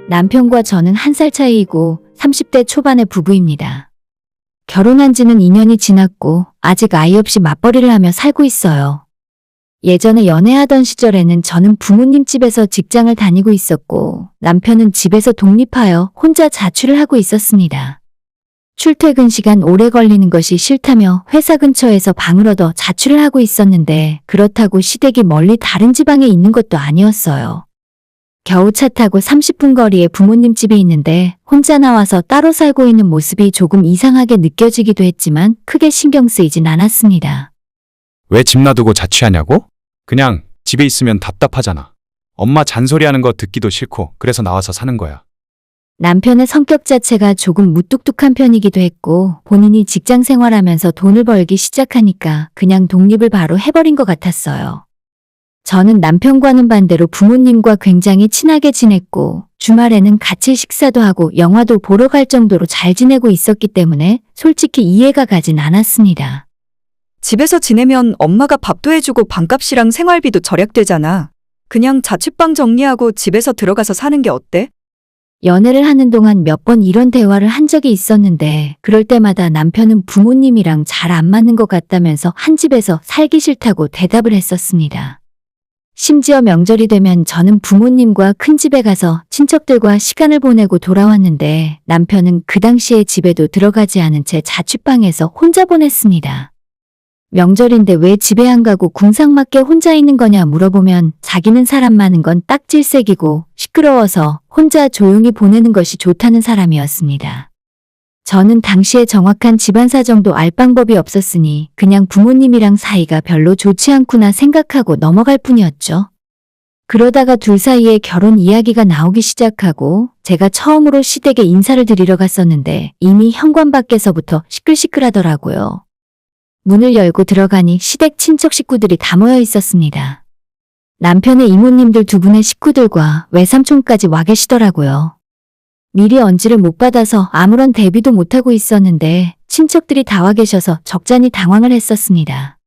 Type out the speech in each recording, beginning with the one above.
남편과 저는 1살 차이이고 30대 초반의 부부입니다. 결혼한 지는 2년이 지났고 아직 아이 없이 맞벌이를 하며 살고 있어요. 예전에 연애하던 시절에는 저는 부모님 집에서 직장을 다니고 있었고 남편은 집에서 독립하여 혼자 자취를 하고 있었습니다. 출퇴근 시간 오래 걸리는 것이 싫다며 회사 근처에서 방을 얻어 자취를 하고 있었는데 그렇다고 시댁이 멀리 다른 지방에 있는 것도 아니었어요. 겨우 차 타고 30분 거리에 부모님 집이 있는데 혼자 나와서 따로 살고 있는 모습이 조금 이상하게 느껴지기도 했지만 크게 신경 쓰이진 않았습니다. 왜 집 놔두고 자취하냐고? 그냥 집에 있으면 답답하잖아. 엄마 잔소리하는 거 듣기도 싫고 그래서 나와서 사는 거야. 남편의 성격 자체가 조금 무뚝뚝한 편이기도 했고 본인이 직장 생활하면서 돈을 벌기 시작하니까 그냥 독립을 바로 해버린 것 같았어요. 저는 남편과는 반대로 부모님과 굉장히 친하게 지냈고 주말에는 같이 식사도 하고 영화도 보러 갈 정도로 잘 지내고 있었기 때문에 솔직히 이해가 가진 않았습니다. 집에서 지내면 엄마가 밥도 해주고 방값이랑 생활비도 절약되잖아. 그냥 자취방 정리하고 집에서 들어가서 사는 게 어때? 연애를 하는 동안 몇 번 이런 대화를 한 적이 있었는데 그럴 때마다 남편은 부모님이랑 잘 안 맞는 것 같다면서 한 집에서 살기 싫다고 대답을 했었습니다. 심지어 명절이 되면 저는 부모님과 큰 집에 가서 친척들과 시간을 보내고 돌아왔는데 남편은 그 당시에 집에도 들어가지 않은 채 자취방에서 혼자 보냈습니다. 명절인데 왜 집에 안 가고 궁상맞게 혼자 있는 거냐 물어보면 자기는 사람 많은 건 딱질색이고 시끄러워서 혼자 조용히 보내는 것이 좋다는 사람이었습니다. 저는 당시에 정확한 집안 사정도 알 방법이 없었으니 그냥 부모님이랑 사이가 별로 좋지 않구나 생각하고 넘어갈 뿐이었죠. 그러다가 둘 사이에 결혼 이야기가 나오기 시작하고 제가 처음으로 시댁에 인사를 드리러 갔었는데 이미 현관 밖에서부터 시끌시끌하더라고요. 문을 열고 들어가니 시댁 친척 식구들이 다 모여 있었습니다. 남편의 이모님들 두 분의 식구들과 외삼촌까지 와 계시더라고요. 미리 언지를 못 받아서 아무런 대비도 못하고 있었는데 친척들이 다 와 계셔서 적잖이 당황을 했었습니다.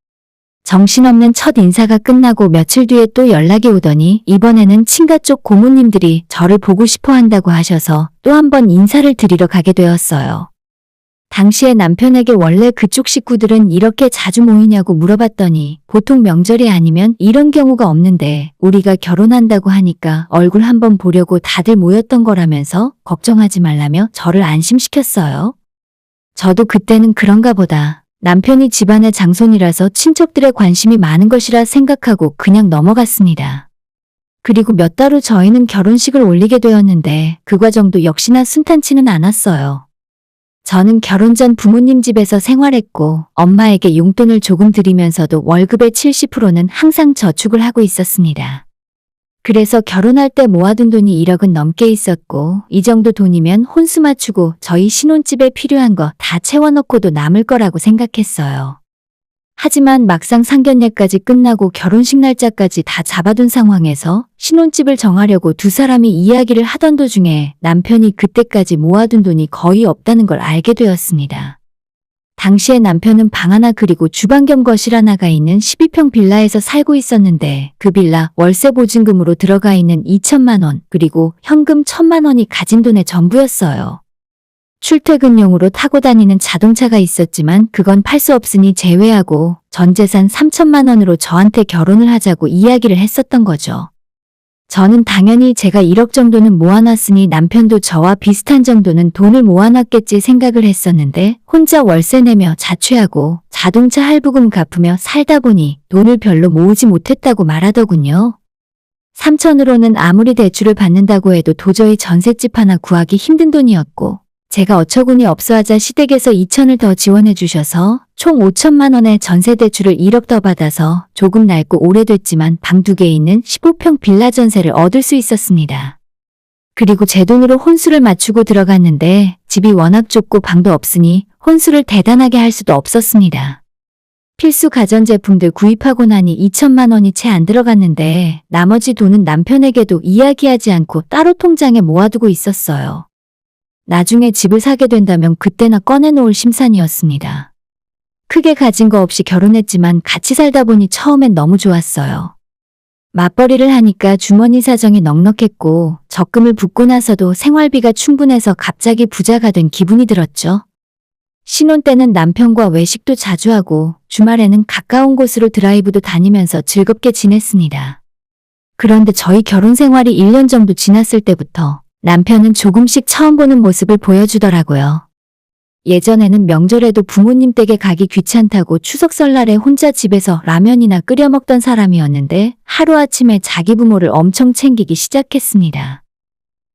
정신없는 첫 인사가 끝나고 며칠 뒤에 또 연락이 오더니 이번에는 친가 쪽 고모님들이 저를 보고 싶어 한다고 하셔서 또 한 번 인사를 드리러 가게 되었어요. 당시에 남편에게 원래 그쪽 식구들은 이렇게 자주 모이냐고 물어봤더니 보통 명절이 아니면 이런 경우가 없는데 우리가 결혼한다고 하니까 얼굴 한번 보려고 다들 모였던 거라면서 걱정하지 말라며 저를 안심시켰어요. 저도 그때는 그런가 보다. 남편이 집안의 장손이라서 친척들의 관심이 많은 것이라 생각하고 그냥 넘어갔습니다. 그리고 몇 달 후 저희는 결혼식을 올리게 되었는데 그 과정도 역시나 순탄치는 않았어요. 저는 결혼 전 부모님 집에서 생활했고 엄마에게 용돈을 조금 드리면서도 월급의 70%는 항상 저축을 하고 있었습니다. 그래서 결혼할 때 모아둔 돈이 1억은 넘게 있었고 이 정도 돈이면 혼수 맞추고 저희 신혼집에 필요한 거 다 채워넣고도 남을 거라고 생각했어요. 하지만 막상 상견례까지 끝나고 결혼식 날짜까지 다 잡아둔 상황에서 신혼집을 정하려고 두 사람이 이야기를 하던 도중에 남편이 그때까지 모아둔 돈이 거의 없다는 걸 알게 되었습니다. 당시에 남편은 방 하나 그리고 주방 겸 거실 하나가 있는 12평 빌라에서 살고 있었는데 그 빌라 월세 보증금으로 들어가 있는 2천만 원 그리고 현금 1,000만 원이 가진 돈의 전부였어요. 출퇴근용으로 타고 다니는 자동차가 있었지만 그건 팔 수 없으니 제외하고 전 재산 3천만 원으로 저한테 결혼을 하자고 이야기를 했었던 거죠. 저는 당연히 제가 1억 정도는 모아놨으니 남편도 저와 비슷한 정도는 돈을 모아놨겠지 생각을 했었는데 혼자 월세 내며 자취하고 자동차 할부금 갚으며 살다 보니 돈을 별로 모으지 못했다고 말하더군요. 3천으로는 아무리 대출을 받는다고 해도 도저히 전셋집 하나 구하기 힘든 돈이었고 제가 어처구니 없어 하자 시댁에서 2천을 더 지원해 주셔서 총 5천만 원의 전세 대출을 1억 더 받아서 조금 낡고 오래됐지만 방 2개 있는 15평 빌라 전세를 얻을 수 있었습니다. 그리고 제 돈으로 혼수를 맞추고 들어갔는데 집이 워낙 좁고 방도 없으니 혼수를 대단하게 할 수도 없었습니다. 필수 가전제품들 구입하고 나니 2천만 원이 채 안 들어갔는데 나머지 돈은 남편에게도 이야기하지 않고 따로 통장에 모아두고 있었어요. 나중에 집을 사게 된다면 그때나 꺼내놓을 심산이었습니다. 크게 가진 거 없이 결혼했지만 같이 살다 보니 처음엔 너무 좋았어요. 맞벌이를 하니까 주머니 사정이 넉넉했고 적금을 붓고 나서도 생활비가 충분해서 갑자기 부자가 된 기분이 들었죠. 신혼 때는 남편과 외식도 자주 하고 주말에는 가까운 곳으로 드라이브도 다니면서 즐겁게 지냈습니다. 그런데 저희 결혼 생활이 1년 정도 지났을 때부터 남편은 조금씩 처음 보는 모습을 보여주더라고요. 예전에는 명절에도 부모님 댁에 가기 귀찮다고 추석 설날에 혼자 집에서 라면이나 끓여 먹던 사람이었는데 하루아침에 자기 부모를 엄청 챙기기 시작했습니다.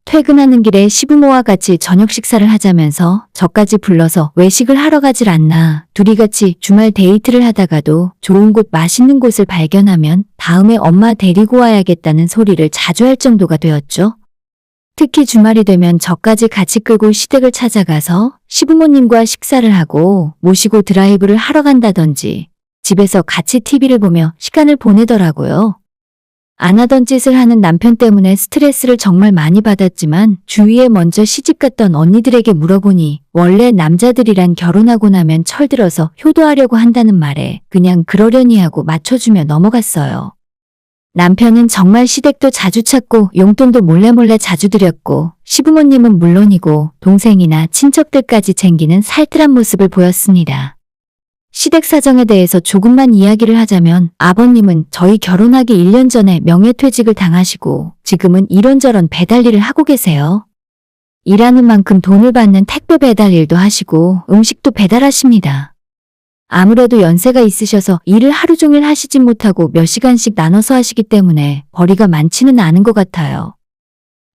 퇴근하는 길에 시부모와 같이 저녁 식사를 하자면서 저까지 불러서 외식을 하러 가질 않나, 둘이 같이 주말 데이트를 하다가도 좋은 곳 맛있는 곳을 발견하면 다음에 엄마 데리고 와야겠다는 소리를 자주 할 정도가 되었죠. 특히 주말이 되면 저까지 같이 끌고 시댁을 찾아가서 시부모님과 식사를 하고 모시고 드라이브를 하러 간다든지 집에서 같이 TV를 보며 시간을 보내더라고요. 안 하던 짓을 하는 남편 때문에 스트레스를 정말 많이 받았지만 주위에 먼저 시집갔던 언니들에게 물어보니 원래 남자들이란 결혼하고 나면 철들어서 효도하려고 한다는 말에 그냥 그러려니 하고 맞춰주며 넘어갔어요. 남편은 정말 시댁도 자주 찾고 용돈도 몰래 자주 드렸고 시부모님은 물론이고 동생이나 친척들까지 챙기는 살뜰한 모습을 보였습니다. 시댁 사정에 대해서 조금만 이야기를 하자면 아버님은 저희 결혼하기 1년 전에 명예퇴직을 당하시고 지금은 이런저런 배달 일을 하고 계세요. 일하는 만큼 돈을 받는 택배 배달 일도 하시고 음식도 배달하십니다. 아무래도 연세가 있으셔서 일을 하루 종일 하시진 못하고 몇 시간씩 나눠서 하시기 때문에 벌이가 많지는 않은 것 같아요.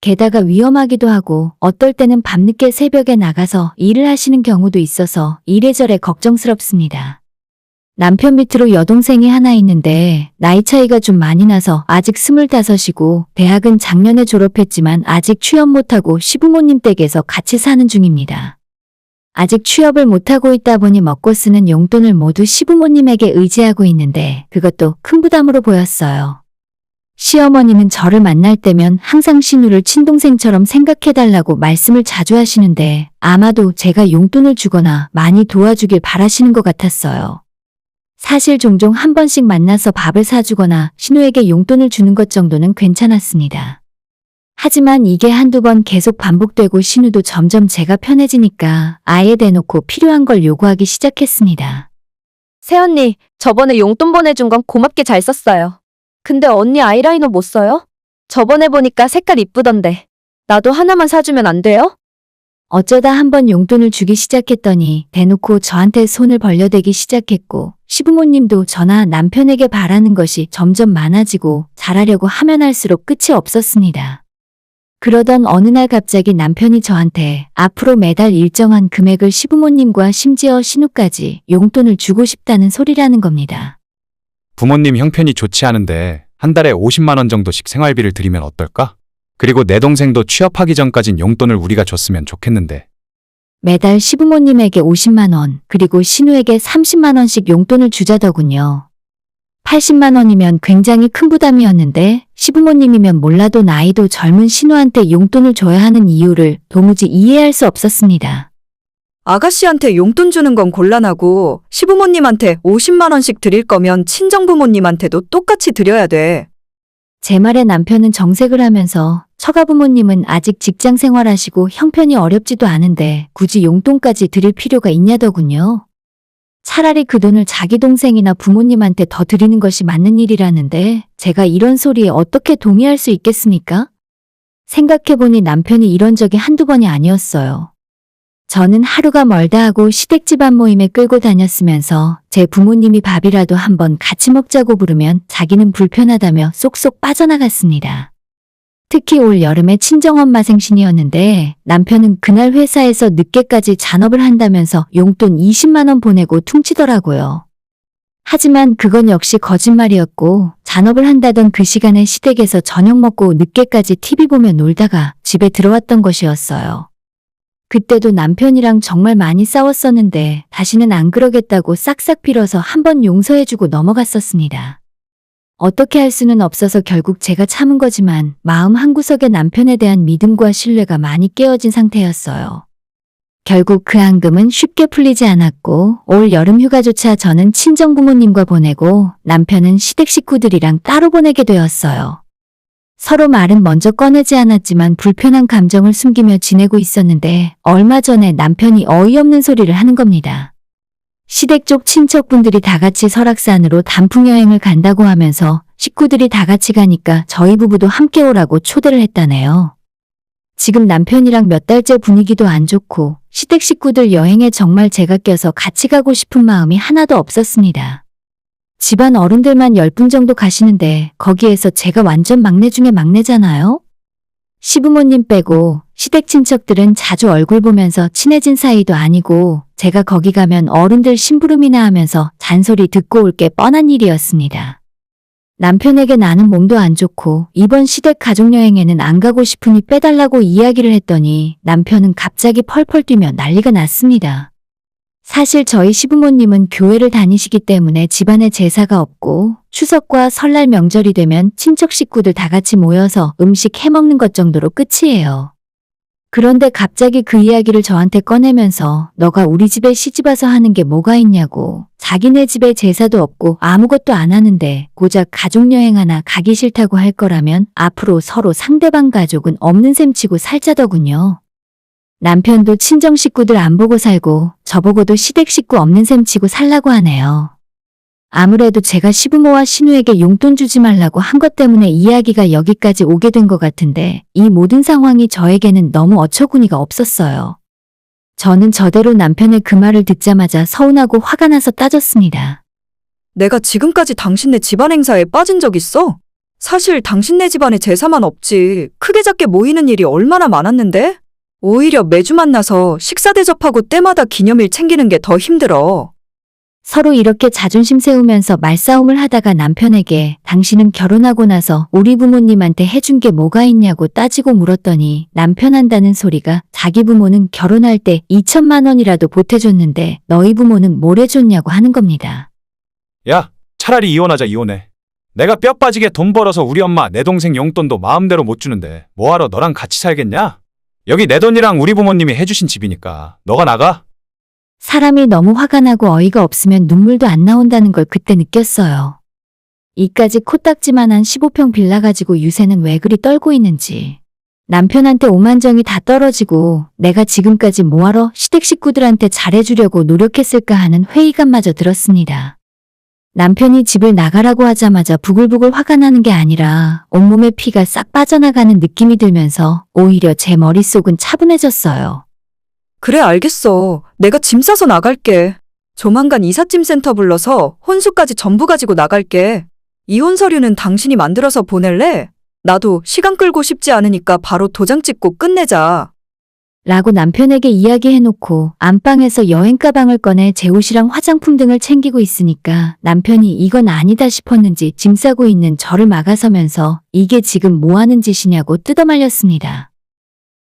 게다가 위험하기도 하고 어떨 때는 밤늦게 새벽에 나가서 일을 하시는 경우도 있어서 이래저래 걱정스럽습니다. 남편 밑으로 여동생이 하나 있는데 나이 차이가 좀 많이 나서 아직 25이고 대학은 작년에 졸업했지만 아직 취업 못하고 시부모님 댁에서 같이 사는 중입니다. 아직 취업을 못하고 있다 보니 먹고 쓰는 용돈을 모두 시부모님에게 의지하고 있는데 그것도 큰 부담으로 보였어요. 시어머니는 저를 만날 때면 항상 신우를 친동생처럼 생각해달라고 말씀을 자주 하시는데 아마도 제가 용돈을 주거나 많이 도와주길 바라시는 것 같았어요. 사실 종종 한 번씩 만나서 밥을 사주거나 신우에게 용돈을 주는 것 정도는 괜찮았습니다. 하지만 이게 한두 번 계속 반복되고 신우도 점점 제가 편해지니까 아예 대놓고 필요한 걸 요구하기 시작했습니다. 새언니, 저번에 용돈 보내준 건 고맙게 잘 썼어요. 근데 언니 아이라이너 못 써요? 저번에 보니까 색깔 이쁘던데. 나도 하나만 사주면 안 돼요? 어쩌다 한번 용돈을 주기 시작했더니 대놓고 저한테 손을 벌려대기 시작했고 시부모님도 저나 남편에게 바라는 것이 점점 많아지고 잘하려고 하면 할수록 끝이 없었습니다. 그러던 어느 날 갑자기 남편이 저한테 앞으로 매달 일정한 금액을 시부모님과 심지어 신우까지 용돈을 주고 싶다는 소리라는 겁니다. 부모님 형편이 좋지 않은데 한 달에 50만 원 정도씩 생활비를 드리면 어떨까? 그리고 내 동생도 취업하기 전까진 용돈을 우리가 줬으면 좋겠는데. 매달 시부모님에게 50만 원, 그리고 신우에게 30만 원씩 용돈을 주자더군요. 80만 원이면 굉장히 큰 부담이었는데 시부모님이면 몰라도 나이도 젊은 신우한테 용돈을 줘야 하는 이유를 도무지 이해할 수 없었습니다. 아가씨한테 용돈 주는 건 곤란하고 시부모님한테 50만 원씩 드릴 거면 친정부모님한테도 똑같이 드려야 돼. 제 말에 남편은 정색을 하면서 처가부모님은 아직 직장 생활하시고 형편이 어렵지도 않은데 굳이 용돈까지 드릴 필요가 있냐더군요. 차라리 그 돈을 자기 동생이나 부모님한테 더 드리는 것이 맞는 일이라는데 제가 이런 소리에 어떻게 동의할 수 있겠습니까? 생각해보니 남편이 이런 적이 한두 번이 아니었어요. 저는 하루가 멀다 하고 시댁 집안 모임에 끌고 다녔으면서 제 부모님이 밥이라도 한번 같이 먹자고 부르면 자기는 불편하다며 쏙쏙 빠져나갔습니다. 특히 올 여름에 친정엄마 생신이었는데 남편은 그날 회사에서 늦게까지 잔업을 한다면서 용돈 20만 원 보내고 퉁치더라고요. 하지만 그건 역시 거짓말이었고 잔업을 한다던 그 시간에 시댁에서 저녁 먹고 늦게까지 TV 보며 놀다가 집에 들어왔던 것이었어요. 그때도 남편이랑 정말 많이 싸웠었는데 다시는 안 그러겠다고 싹싹 빌어서 한번 용서해주고 넘어갔었습니다. 어떻게 할 수는 없어서 결국 제가 참은 거지만 마음 한구석에 남편에 대한 믿음과 신뢰가 많이 깨어진 상태였어요. 결국 그 앙금은 쉽게 풀리지 않았고 올 여름 휴가조차 저는 친정 부모님과 보내고 남편은 시댁 식구들이랑 따로 보내게 되었어요. 서로 말은 먼저 꺼내지 않았지만 불편한 감정을 숨기며 지내고 있었는데 얼마 전에 남편이 어이없는 소리를 하는 겁니다. 시댁 쪽 친척분들이 다 같이 설악산으로 단풍여행을 간다고 하면서 식구들이 다 같이 가니까 저희 부부도 함께 오라고 초대를 했다네요. 지금 남편이랑 몇 달째 분위기도 안 좋고 시댁 식구들 여행에 정말 제가 껴서 같이 가고 싶은 마음이 하나도 없었습니다. 집안 어른들만 10분 정도 가시는데 거기에서 제가 완전 막내 중에 막내잖아요? 시부모님 빼고 시댁 친척들은 자주 얼굴 보면서 친해진 사이도 아니고 제가 거기 가면 어른들 심부름이나 하면서 잔소리 듣고 올 게 뻔한 일이었습니다. 남편에게 나는 몸도 안 좋고 이번 시댁 가족여행에는 안 가고 싶으니 빼달라고 이야기를 했더니 남편은 갑자기 펄펄 뛰며 난리가 났습니다. 사실 저희 시부모님은 교회를 다니시기 때문에 집안에 제사가 없고 추석과 설날 명절이 되면 친척 식구들 다 같이 모여서 음식 해먹는 것 정도로 끝이에요. 그런데 갑자기 그 이야기를 저한테 꺼내면서 너가 우리 집에 시집와서 하는 게 뭐가 있냐고, 자기네 집에 제사도 없고 아무것도 안 하는데 고작 가족여행 하나 가기 싫다고 할 거라면 앞으로 서로 상대방 가족은 없는 셈 치고 살자더군요. 남편도 친정 식구들 안 보고 살고 저보고도 시댁 식구 없는 셈 치고 살라고 하네요. 아무래도 제가 시부모와 시누에게 용돈 주지 말라고 한 것 때문에 이야기가 여기까지 오게 된 것 같은데 이 모든 상황이 저에게는 너무 어처구니가 없었어요. 저는 저대로 남편의 그 말을 듣자마자 서운하고 화가 나서 따졌습니다. 내가 지금까지 당신네 집안 행사에 빠진 적 있어? 사실 당신네 집안에 제사만 없지 크게 작게 모이는 일이 얼마나 많았는데? 오히려 매주 만나서 식사 대접하고 때마다 기념일 챙기는 게 더 힘들어. 서로 이렇게 자존심 세우면서 말싸움을 하다가 남편에게 당신은 결혼하고 나서 우리 부모님한테 해준 게 뭐가 있냐고 따지고 물었더니 남편 한다는 소리가 자기 부모는 결혼할 때 2천만 원이라도 보태줬는데 너희 부모는 뭘 해줬냐고 하는 겁니다. 야, 차라리 이혼하자 이혼해. 내가 뼈 빠지게 돈 벌어서 우리 엄마 내 동생 용돈도 마음대로 못 주는데 뭐하러 너랑 같이 살겠냐? 여기 내 돈이랑 우리 부모님이 해주신 집이니까 너가 나가. 사람이 너무 화가 나고 어이가 없으면 눈물도 안 나온다는 걸 그때 느꼈어요. 이까지 코딱지만한 15평 빌라 가지고 유세는 왜 그리 떨고 있는지. 남편한테 오만정이 다 떨어지고 내가 지금까지 뭐하러 시댁 식구들한테 잘해주려고 노력했을까 하는 회의감마저 들었습니다. 남편이 집을 나가라고 하자마자 부글부글 화가 나는 게 아니라 온몸에 피가 싹 빠져나가는 느낌이 들면서 오히려 제 머릿속은 차분해졌어요. 그래 알겠어. 내가 짐 싸서 나갈게. 조만간 이삿짐 센터 불러서 혼수까지 전부 가지고 나갈게. 이혼 서류는 당신이 만들어서 보낼래? 나도 시간 끌고 싶지 않으니까 바로 도장 찍고 끝내자. 라고 남편에게 이야기해놓고 안방에서 여행 가방을 꺼내 제 옷이랑 화장품 등을 챙기고 있으니까 남편이 이건 아니다 싶었는지 짐 싸고 있는 저를 막아서면서 이게 지금 뭐 하는 짓이냐고 뜯어말렸습니다.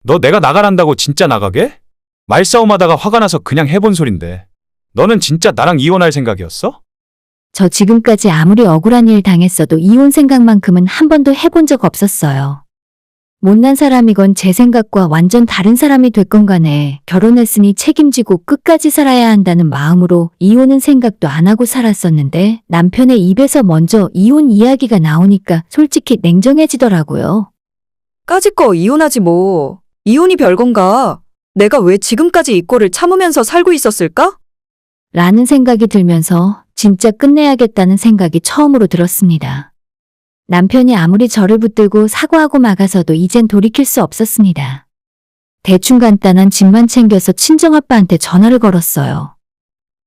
너 내가 나가란다고 진짜 나가게? 말싸움하다가 화가 나서 그냥 해본 소린데. 너는 진짜 나랑 이혼할 생각이었어? 저 지금까지 아무리 억울한 일 당했어도 이혼 생각만큼은 한 번도 해본 적 없었어요. 못난 사람이건 제 생각과 완전 다른 사람이 됐건 간에 결혼했으니 책임지고 끝까지 살아야 한다는 마음으로 이혼은 생각도 안 하고 살았었는데 남편의 입에서 먼저 이혼 이야기가 나오니까 솔직히 냉정해지더라고요. 까짓 거 이혼하지 뭐. 이혼이 별건가? 내가 왜 지금까지 이 꼴을 참으면서 살고 있었을까? 라는 생각이 들면서 진짜 끝내야겠다는 생각이 처음으로 들었습니다. 남편이 아무리 저를 붙들고 사과하고 막아서도 이젠 돌이킬 수 없었습니다. 대충 간단한 짐만 챙겨서 친정아빠한테 전화를 걸었어요.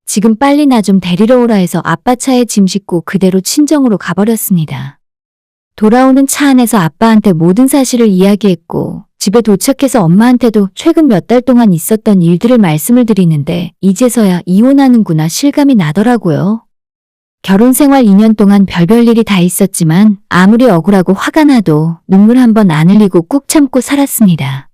지금 빨리 나 좀 데리러 오라 해서 아빠 차에 짐 싣고 그대로 친정으로 가버렸습니다. 돌아오는 차 안에서 아빠한테 모든 사실을 이야기했고 집에 도착해서 엄마한테도 최근 몇 달 동안 있었던 일들을 말씀을 드리는데 이제서야 이혼하는구나 실감이 나더라고요. 결혼 생활 2년 동안 별별 일이 다 있었지만 아무리 억울하고 화가 나도 눈물 한 번 안 흘리고 꾹 참고 살았습니다.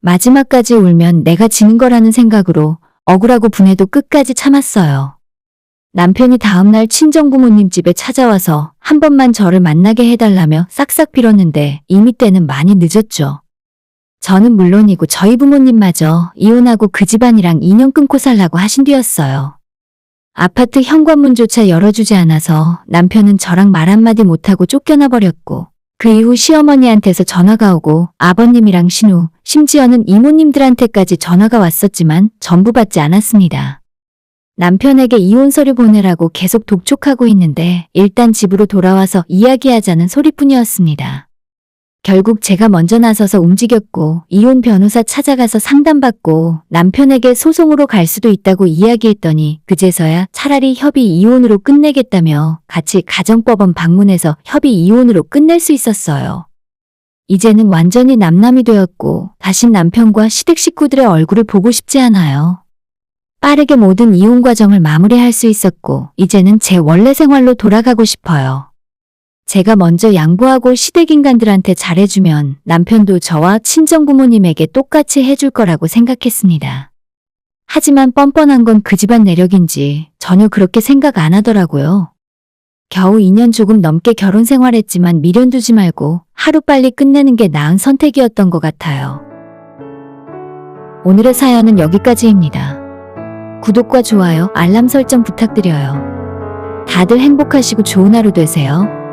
마지막까지 울면 내가 지는 거라는 생각으로 억울하고 분해도 끝까지 참았어요. 남편이 다음날 친정부모님 집에 찾아와서 한 번만 저를 만나게 해달라며 싹싹 빌었는데 이미 때는 많이 늦었죠. 저는 물론이고 저희 부모님마저 이혼하고 그 집안이랑 인연 끊고 살라고 하신 뒤였어요. 아파트 현관문조차 열어주지 않아서 남편은 저랑 말 한마디 못하고 쫓겨나 버렸고, 그 이후 시어머니한테서 전화가 오고 아버님이랑 신우, 심지어는 이모님들한테까지 전화가 왔었지만 전부 받지 않았습니다. 남편에게 이혼 서류 보내라고 계속 독촉하고 있는데 일단 집으로 돌아와서 이야기하자는 소리뿐이었습니다. 결국 제가 먼저 나서서 움직였고 이혼 변호사 찾아가서 상담받고 남편에게 소송으로 갈 수도 있다고 이야기했더니 그제서야 차라리 협의 이혼으로 끝내겠다며 같이 가정법원 방문해서 협의 이혼으로 끝낼 수 있었어요. 이제는 완전히 남남이 되었고 다신 남편과 시댁 식구들의 얼굴을 보고 싶지 않아요. 빠르게 모든 이혼 과정을 마무리할 수 있었고 이제는 제 원래 생활로 돌아가고 싶어요. 제가 먼저 양보하고 시댁 인간들한테 잘해주면 남편도 저와 친정부모님에게 똑같이 해줄 거라고 생각했습니다. 하지만 뻔뻔한 건 그 집안 내력인지 전혀 그렇게 생각 안 하더라고요. 겨우 2년 조금 넘게 결혼 생활했지만 미련 두지 말고 하루빨리 끝내는 게 나은 선택이었던 것 같아요. 오늘의 사연은 여기까지입니다. 구독과 좋아요, 알람 설정 부탁드려요. 다들 행복하시고 좋은 하루 되세요.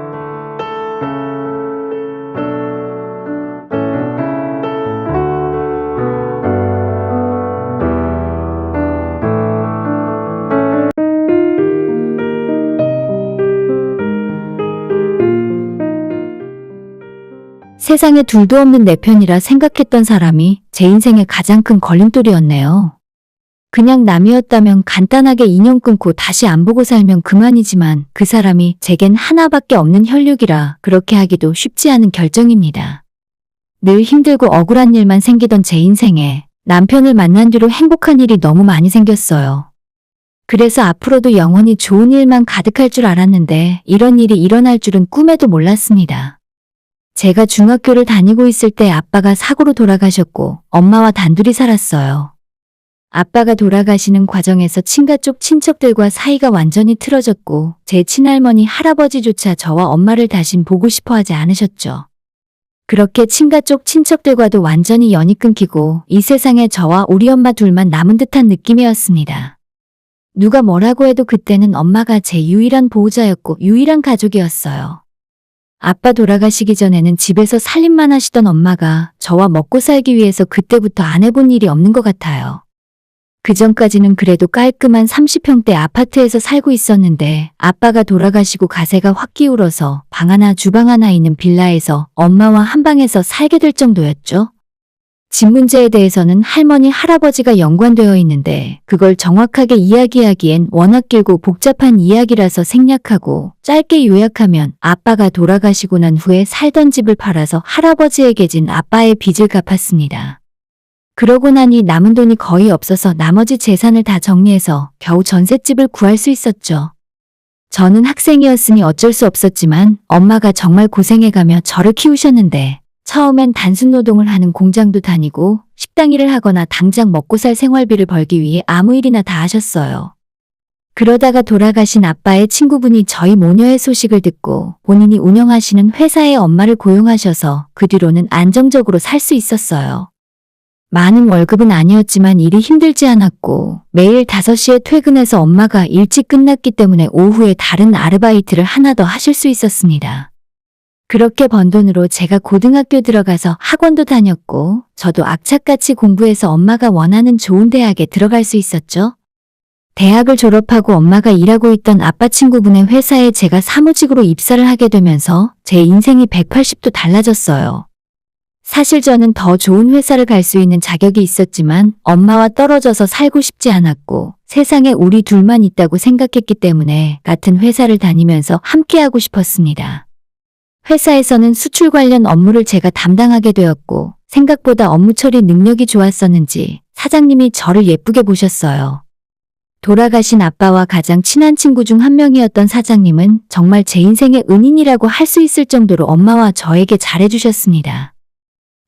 세상에 둘도 없는 내 편이라 생각했던 사람이 제 인생의 가장 큰 걸림돌이었네요. 그냥 남이었다면 간단하게 인연 끊고 다시 안 보고 살면 그만이지만 그 사람이 제겐 하나밖에 없는 혈육이라 그렇게 하기도 쉽지 않은 결정입니다. 늘 힘들고 억울한 일만 생기던 제 인생에 남편을 만난 뒤로 행복한 일이 너무 많이 생겼어요. 그래서 앞으로도 영원히 좋은 일만 가득할 줄 알았는데 이런 일이 일어날 줄은 꿈에도 몰랐습니다. 제가 중학교를 다니고 있을 때 아빠가 사고로 돌아가셨고 엄마와 단둘이 살았어요. 아빠가 돌아가시는 과정에서 친가 쪽 친척들과 사이가 완전히 틀어졌고 제 친할머니 할아버지조차 저와 엄마를 다신 보고 싶어 하지 않으셨죠. 그렇게 친가 쪽 친척들과도 완전히 연이 끊기고 이 세상에 저와 우리 엄마 둘만 남은 듯한 느낌이었습니다. 누가 뭐라고 해도 그때는 엄마가 제 유일한 보호자였고 유일한 가족이었어요. 아빠 돌아가시기 전에는 집에서 살림만 하시던 엄마가 저와 먹고 살기 위해서 그때부터 안 해본 일이 없는 것 같아요. 그전까지는 그래도 깔끔한 30평대 아파트에서 살고 있었는데 아빠가 돌아가시고 가세가 확 기울어서 방 하나 주방 하나 있는 빌라에서 엄마와 한 방에서 살게 될 정도였죠. 집 문제에 대해서는 할머니, 할아버지가 연관되어 있는데 그걸 정확하게 이야기하기엔 워낙 길고 복잡한 이야기라서 생략하고 짧게 요약하면 아빠가 돌아가시고 난 후에 살던 집을 팔아서 할아버지에게 진 아빠의 빚을 갚았습니다. 그러고 나니 남은 돈이 거의 없어서 나머지 재산을 다 정리해서 겨우 전셋집을 구할 수 있었죠. 저는 학생이었으니 어쩔 수 없었지만 엄마가 정말 고생해가며 저를 키우셨는데 처음엔 단순 노동을 하는 공장도 다니고 식당 일을 하거나 당장 먹고 살 생활비를 벌기 위해 아무 일이나 다 하셨어요. 그러다가 돌아가신 아빠의 친구분이 저희 모녀의 소식을 듣고 본인이 운영하시는 회사에 엄마를 고용하셔서 그 뒤로는 안정적으로 살 수 있었어요. 많은 월급은 아니었지만 일이 힘들지 않았고 매일 5시에 퇴근해서 엄마가 일찍 끝났기 때문에 오후에 다른 아르바이트를 하나 더 하실 수 있었습니다. 그렇게 번 돈으로 제가 고등학교 들어가서 학원도 다녔고 저도 악착같이 공부해서 엄마가 원하는 좋은 대학에 들어갈 수 있었죠. 대학을 졸업하고 엄마가 일하고 있던 아빠 친구분의 회사에 제가 사무직으로 입사를 하게 되면서 제 인생이 180도 달라졌어요. 사실 저는 더 좋은 회사를 갈 수 있는 자격이 있었지만 엄마와 떨어져서 살고 싶지 않았고 세상에 우리 둘만 있다고 생각했기 때문에 같은 회사를 다니면서 함께하고 싶었습니다. 회사에서는 수출 관련 업무를 제가 담당하게 되었고 생각보다 업무 처리 능력이 좋았었는지 사장님이 저를 예쁘게 보셨어요. 돌아가신 아빠와 가장 친한 친구 중 한 명이었던 사장님은 정말 제 인생의 은인이라고 할 수 있을 정도로 엄마와 저에게 잘해주셨습니다.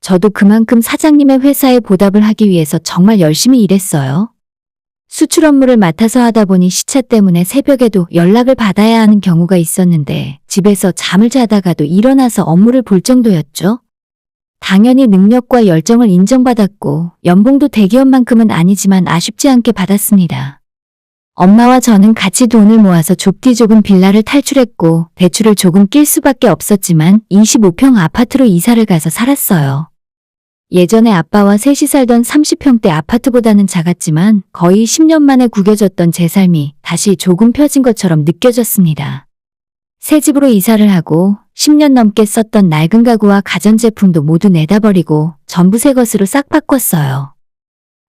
저도 그만큼 사장님의 회사에 보답을 하기 위해서 정말 열심히 일했어요. 수출 업무를 맡아서 하다 보니 시차 때문에 새벽에도 연락을 받아야 하는 경우가 있었는데 집에서 잠을 자다가도 일어나서 업무를 볼 정도였죠. 당연히 능력과 열정을 인정받았고 연봉도 대기업만큼은 아니지만 아쉽지 않게 받았습니다. 엄마와 저는 같이 돈을 모아서 좁디 좁은 빌라를 탈출했고 대출을 조금 낄 수밖에 없었지만 25평 아파트로 이사를 가서 살았어요. 예전에 아빠와 셋이 살던 30평대 아파트보다는 작았지만 거의 10년 만에 구겨졌던 제 삶이 다시 조금 펴진 것처럼 느껴졌습니다. 새 집으로 이사를 하고 10년 넘게 썼던 낡은 가구와 가전제품도 모두 내다버리고 전부 새 것으로 싹 바꿨어요.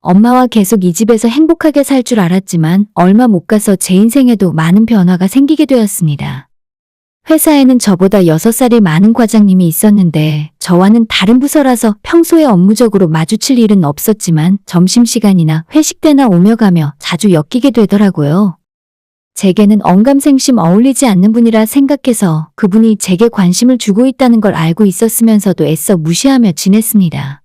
엄마와 계속 이 집에서 행복하게 살 줄 알았지만 얼마 못 가서 제 인생에도 많은 변화가 생기게 되었습니다. 회사에는 저보다 6살이 많은 과장님이 있었는데 저와는 다른 부서라서 평소에 업무적으로 마주칠 일은 없었지만 점심시간이나 회식 때나 오며 가며 자주 엮이게 되더라고요. 제게는 언감생심 어울리지 않는 분이라 생각해서 그분이 제게 관심을 주고 있다는 걸 알고 있었으면서도 애써 무시하며 지냈습니다.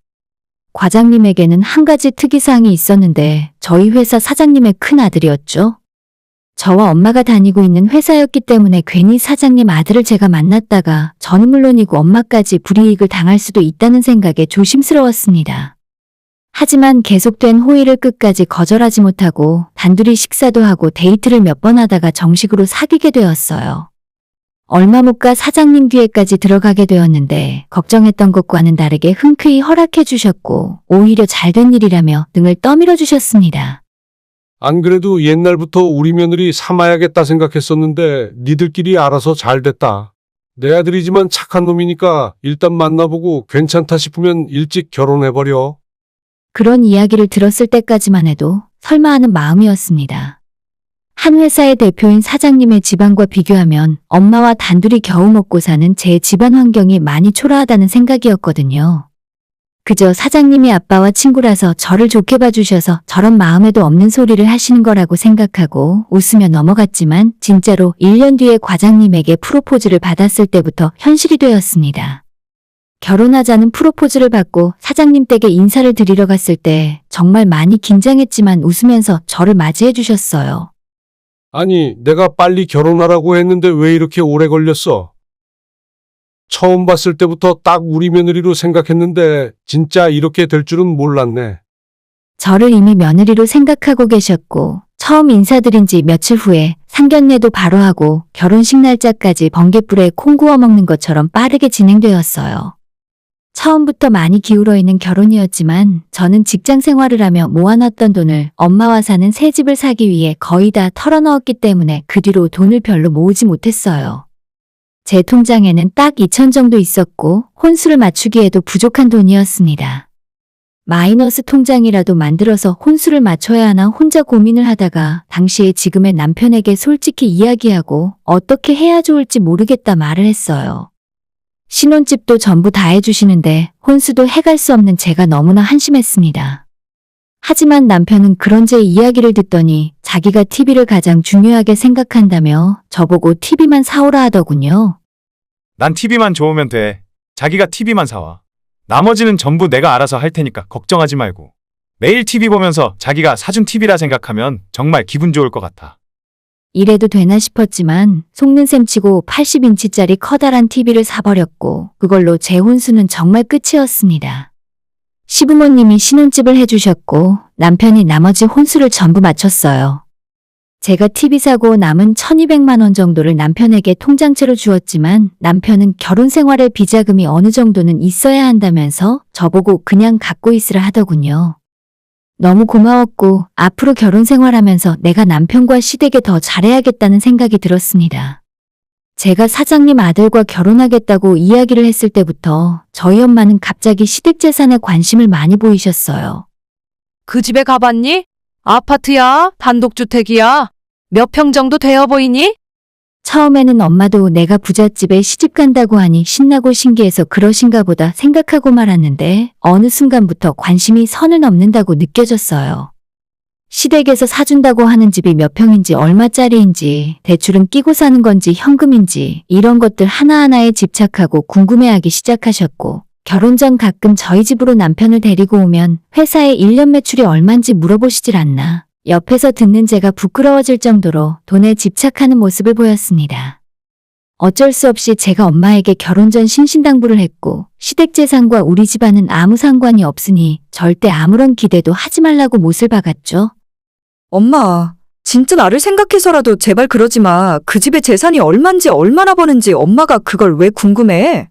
과장님에게는 한 가지 특이사항이 있었는데 저희 회사 사장님의 큰아들이었죠. 저와 엄마가 다니고 있는 회사였기 때문에 괜히 사장님 아들을 제가 만났다가 저는 물론이고 엄마까지 불이익을 당할 수도 있다는 생각에 조심스러웠습니다. 하지만 계속된 호의를 끝까지 거절하지 못하고 단둘이 식사도 하고 데이트를 몇 번 하다가 정식으로 사귀게 되었어요. 얼마 못 가 사장님 뒤에까지 들어가게 되었는데 걱정했던 것과는 다르게 흔쾌히 허락해 주셨고 오히려 잘된 일이라며 등을 떠밀어 주셨습니다. 안 그래도 옛날부터 우리 며느리 삼아야겠다 생각했었는데 니들끼리 알아서 잘 됐다. 내 아들이지만 착한 놈이니까 일단 만나보고 괜찮다 싶으면 일찍 결혼해버려. 그런 이야기를 들었을 때까지만 해도 설마 하는 마음이었습니다. 한 회사의 대표인 사장님의 집안과 비교하면 엄마와 단둘이 겨우 먹고 사는 제 집안 환경이 많이 초라하다는 생각이었거든요. 그저 사장님이 아빠와 친구라서 저를 좋게 봐주셔서 저런 마음에도 없는 소리를 하시는 거라고 생각하고 웃으며 넘어갔지만 진짜로 1년 뒤에 과장님에게 프로포즈를 받았을 때부터 현실이 되었습니다. 결혼하자는 프로포즈를 받고 사장님 댁에 인사를 드리러 갔을 때 정말 많이 긴장했지만 웃으면서 저를 맞이해 주셨어요. 아니, 내가 빨리 결혼하라고 했는데 왜 이렇게 오래 걸렸어? 처음 봤을 때부터 딱 우리 며느리로 생각했는데 진짜 이렇게 될 줄은 몰랐네. 저를 이미 며느리로 생각하고 계셨고 처음 인사드린 지 며칠 후에 상견례도 바로 하고 결혼식 날짜까지 번갯불에 콩 구워 먹는 것처럼 빠르게 진행되었어요. 처음부터 많이 기울어 있는 결혼이었지만 저는 직장 생활을 하며 모아놨던 돈을 엄마와 사는 새 집을 사기 위해 거의 다 털어넣었기 때문에 그 뒤로 돈을 별로 모으지 못했어요. 제 통장에는 딱 2천 정도 있었고 혼수를 맞추기에도 부족한 돈이었습니다. 마이너스 통장이라도 만들어서 혼수를 맞춰야 하나 혼자 고민을 하다가 당시에 지금의 남편에게 솔직히 이야기하고 어떻게 해야 좋을지 모르겠다 말을 했어요. 신혼집도 전부 다 해주시는데 혼수도 해갈 수 없는 제가 너무나 한심했습니다. 하지만 남편은 그런 제 이야기를 듣더니 자기가 TV를 가장 중요하게 생각한다며 저보고 TV만 사오라 하더군요. 난 TV만 좋으면 돼. 자기가 TV만 사와. 나머지는 전부 내가 알아서 할 테니까 걱정하지 말고. 매일 TV 보면서 자기가 사준 TV라 생각하면 정말 기분 좋을 것 같아. 이래도 되나 싶었지만 속는 셈 치고 80인치짜리 커다란 TV를 사버렸고 그걸로 제 혼수는 정말 끝이었습니다. 시부모님이 신혼집을 해주셨고 남편이 나머지 혼수를 전부 마쳤어요. 제가 TV 사고 남은 1200만 원 정도를 남편에게 통장채로 주었지만 남편은 결혼 생활에 비자금이 어느 정도는 있어야 한다면서 저보고 그냥 갖고 있으라 하더군요. 너무 고마웠고 앞으로 결혼 생활하면서 내가 남편과 시댁에 더 잘해야겠다는 생각이 들었습니다. 제가 사장님 아들과 결혼하겠다고 이야기를 했을 때부터 저희 엄마는 갑자기 시댁 재산에 관심을 많이 보이셨어요. 그 집에 가봤니? 아파트야? 단독주택이야? 몇 평 정도 되어 보이니? 처음에는 엄마도 내가 부잣집에 시집 간다고 하니 신나고 신기해서 그러신가 보다 생각하고 말았는데 어느 순간부터 관심이 선을 넘는다고 느껴졌어요. 시댁에서 사준다고 하는 집이 몇 평인지 얼마짜리인지 대출은 끼고 사는 건지 현금인지 이런 것들 하나하나에 집착하고 궁금해하기 시작하셨고 결혼 전 가끔 저희 집으로 남편을 데리고 오면 회사에 1년 매출이 얼만지 물어보시질 않나. 옆에서 듣는 제가 부끄러워질 정도로 돈에 집착하는 모습을 보였습니다. 어쩔 수 없이 제가 엄마에게 결혼 전 신신당부를 했고 시댁 재산과 우리 집안은 아무 상관이 없으니 절대 아무런 기대도 하지 말라고 못을 박았죠. 엄마, 진짜 나를 생각해서라도 제발 그러지 마. 그 집의 재산이 얼만지 얼마나 버는지 엄마가 그걸 왜 궁금해?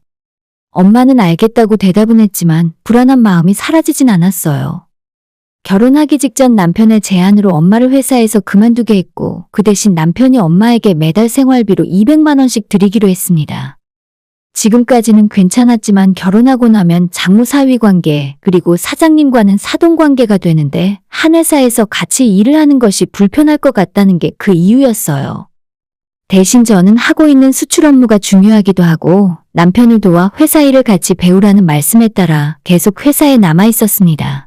엄마는 알겠다고 대답은 했지만 불안한 마음이 사라지진 않았어요. 결혼하기 직전 남편의 제안으로 엄마를 회사에서 그만두게 했고 그 대신 남편이 엄마에게 매달 생활비로 200만 원씩 드리기로 했습니다. 지금까지는 괜찮았지만 결혼하고 나면 장모 사위 관계 그리고 사장님과는 사돈 관계가 되는데 한 회사에서 같이 일을 하는 것이 불편할 것 같다는 게 그 이유였어요. 대신 저는 하고 있는 수출 업무가 중요하기도 하고 남편을 도와 회사 일을 같이 배우라는 말씀에 따라 계속 회사에 남아 있었습니다.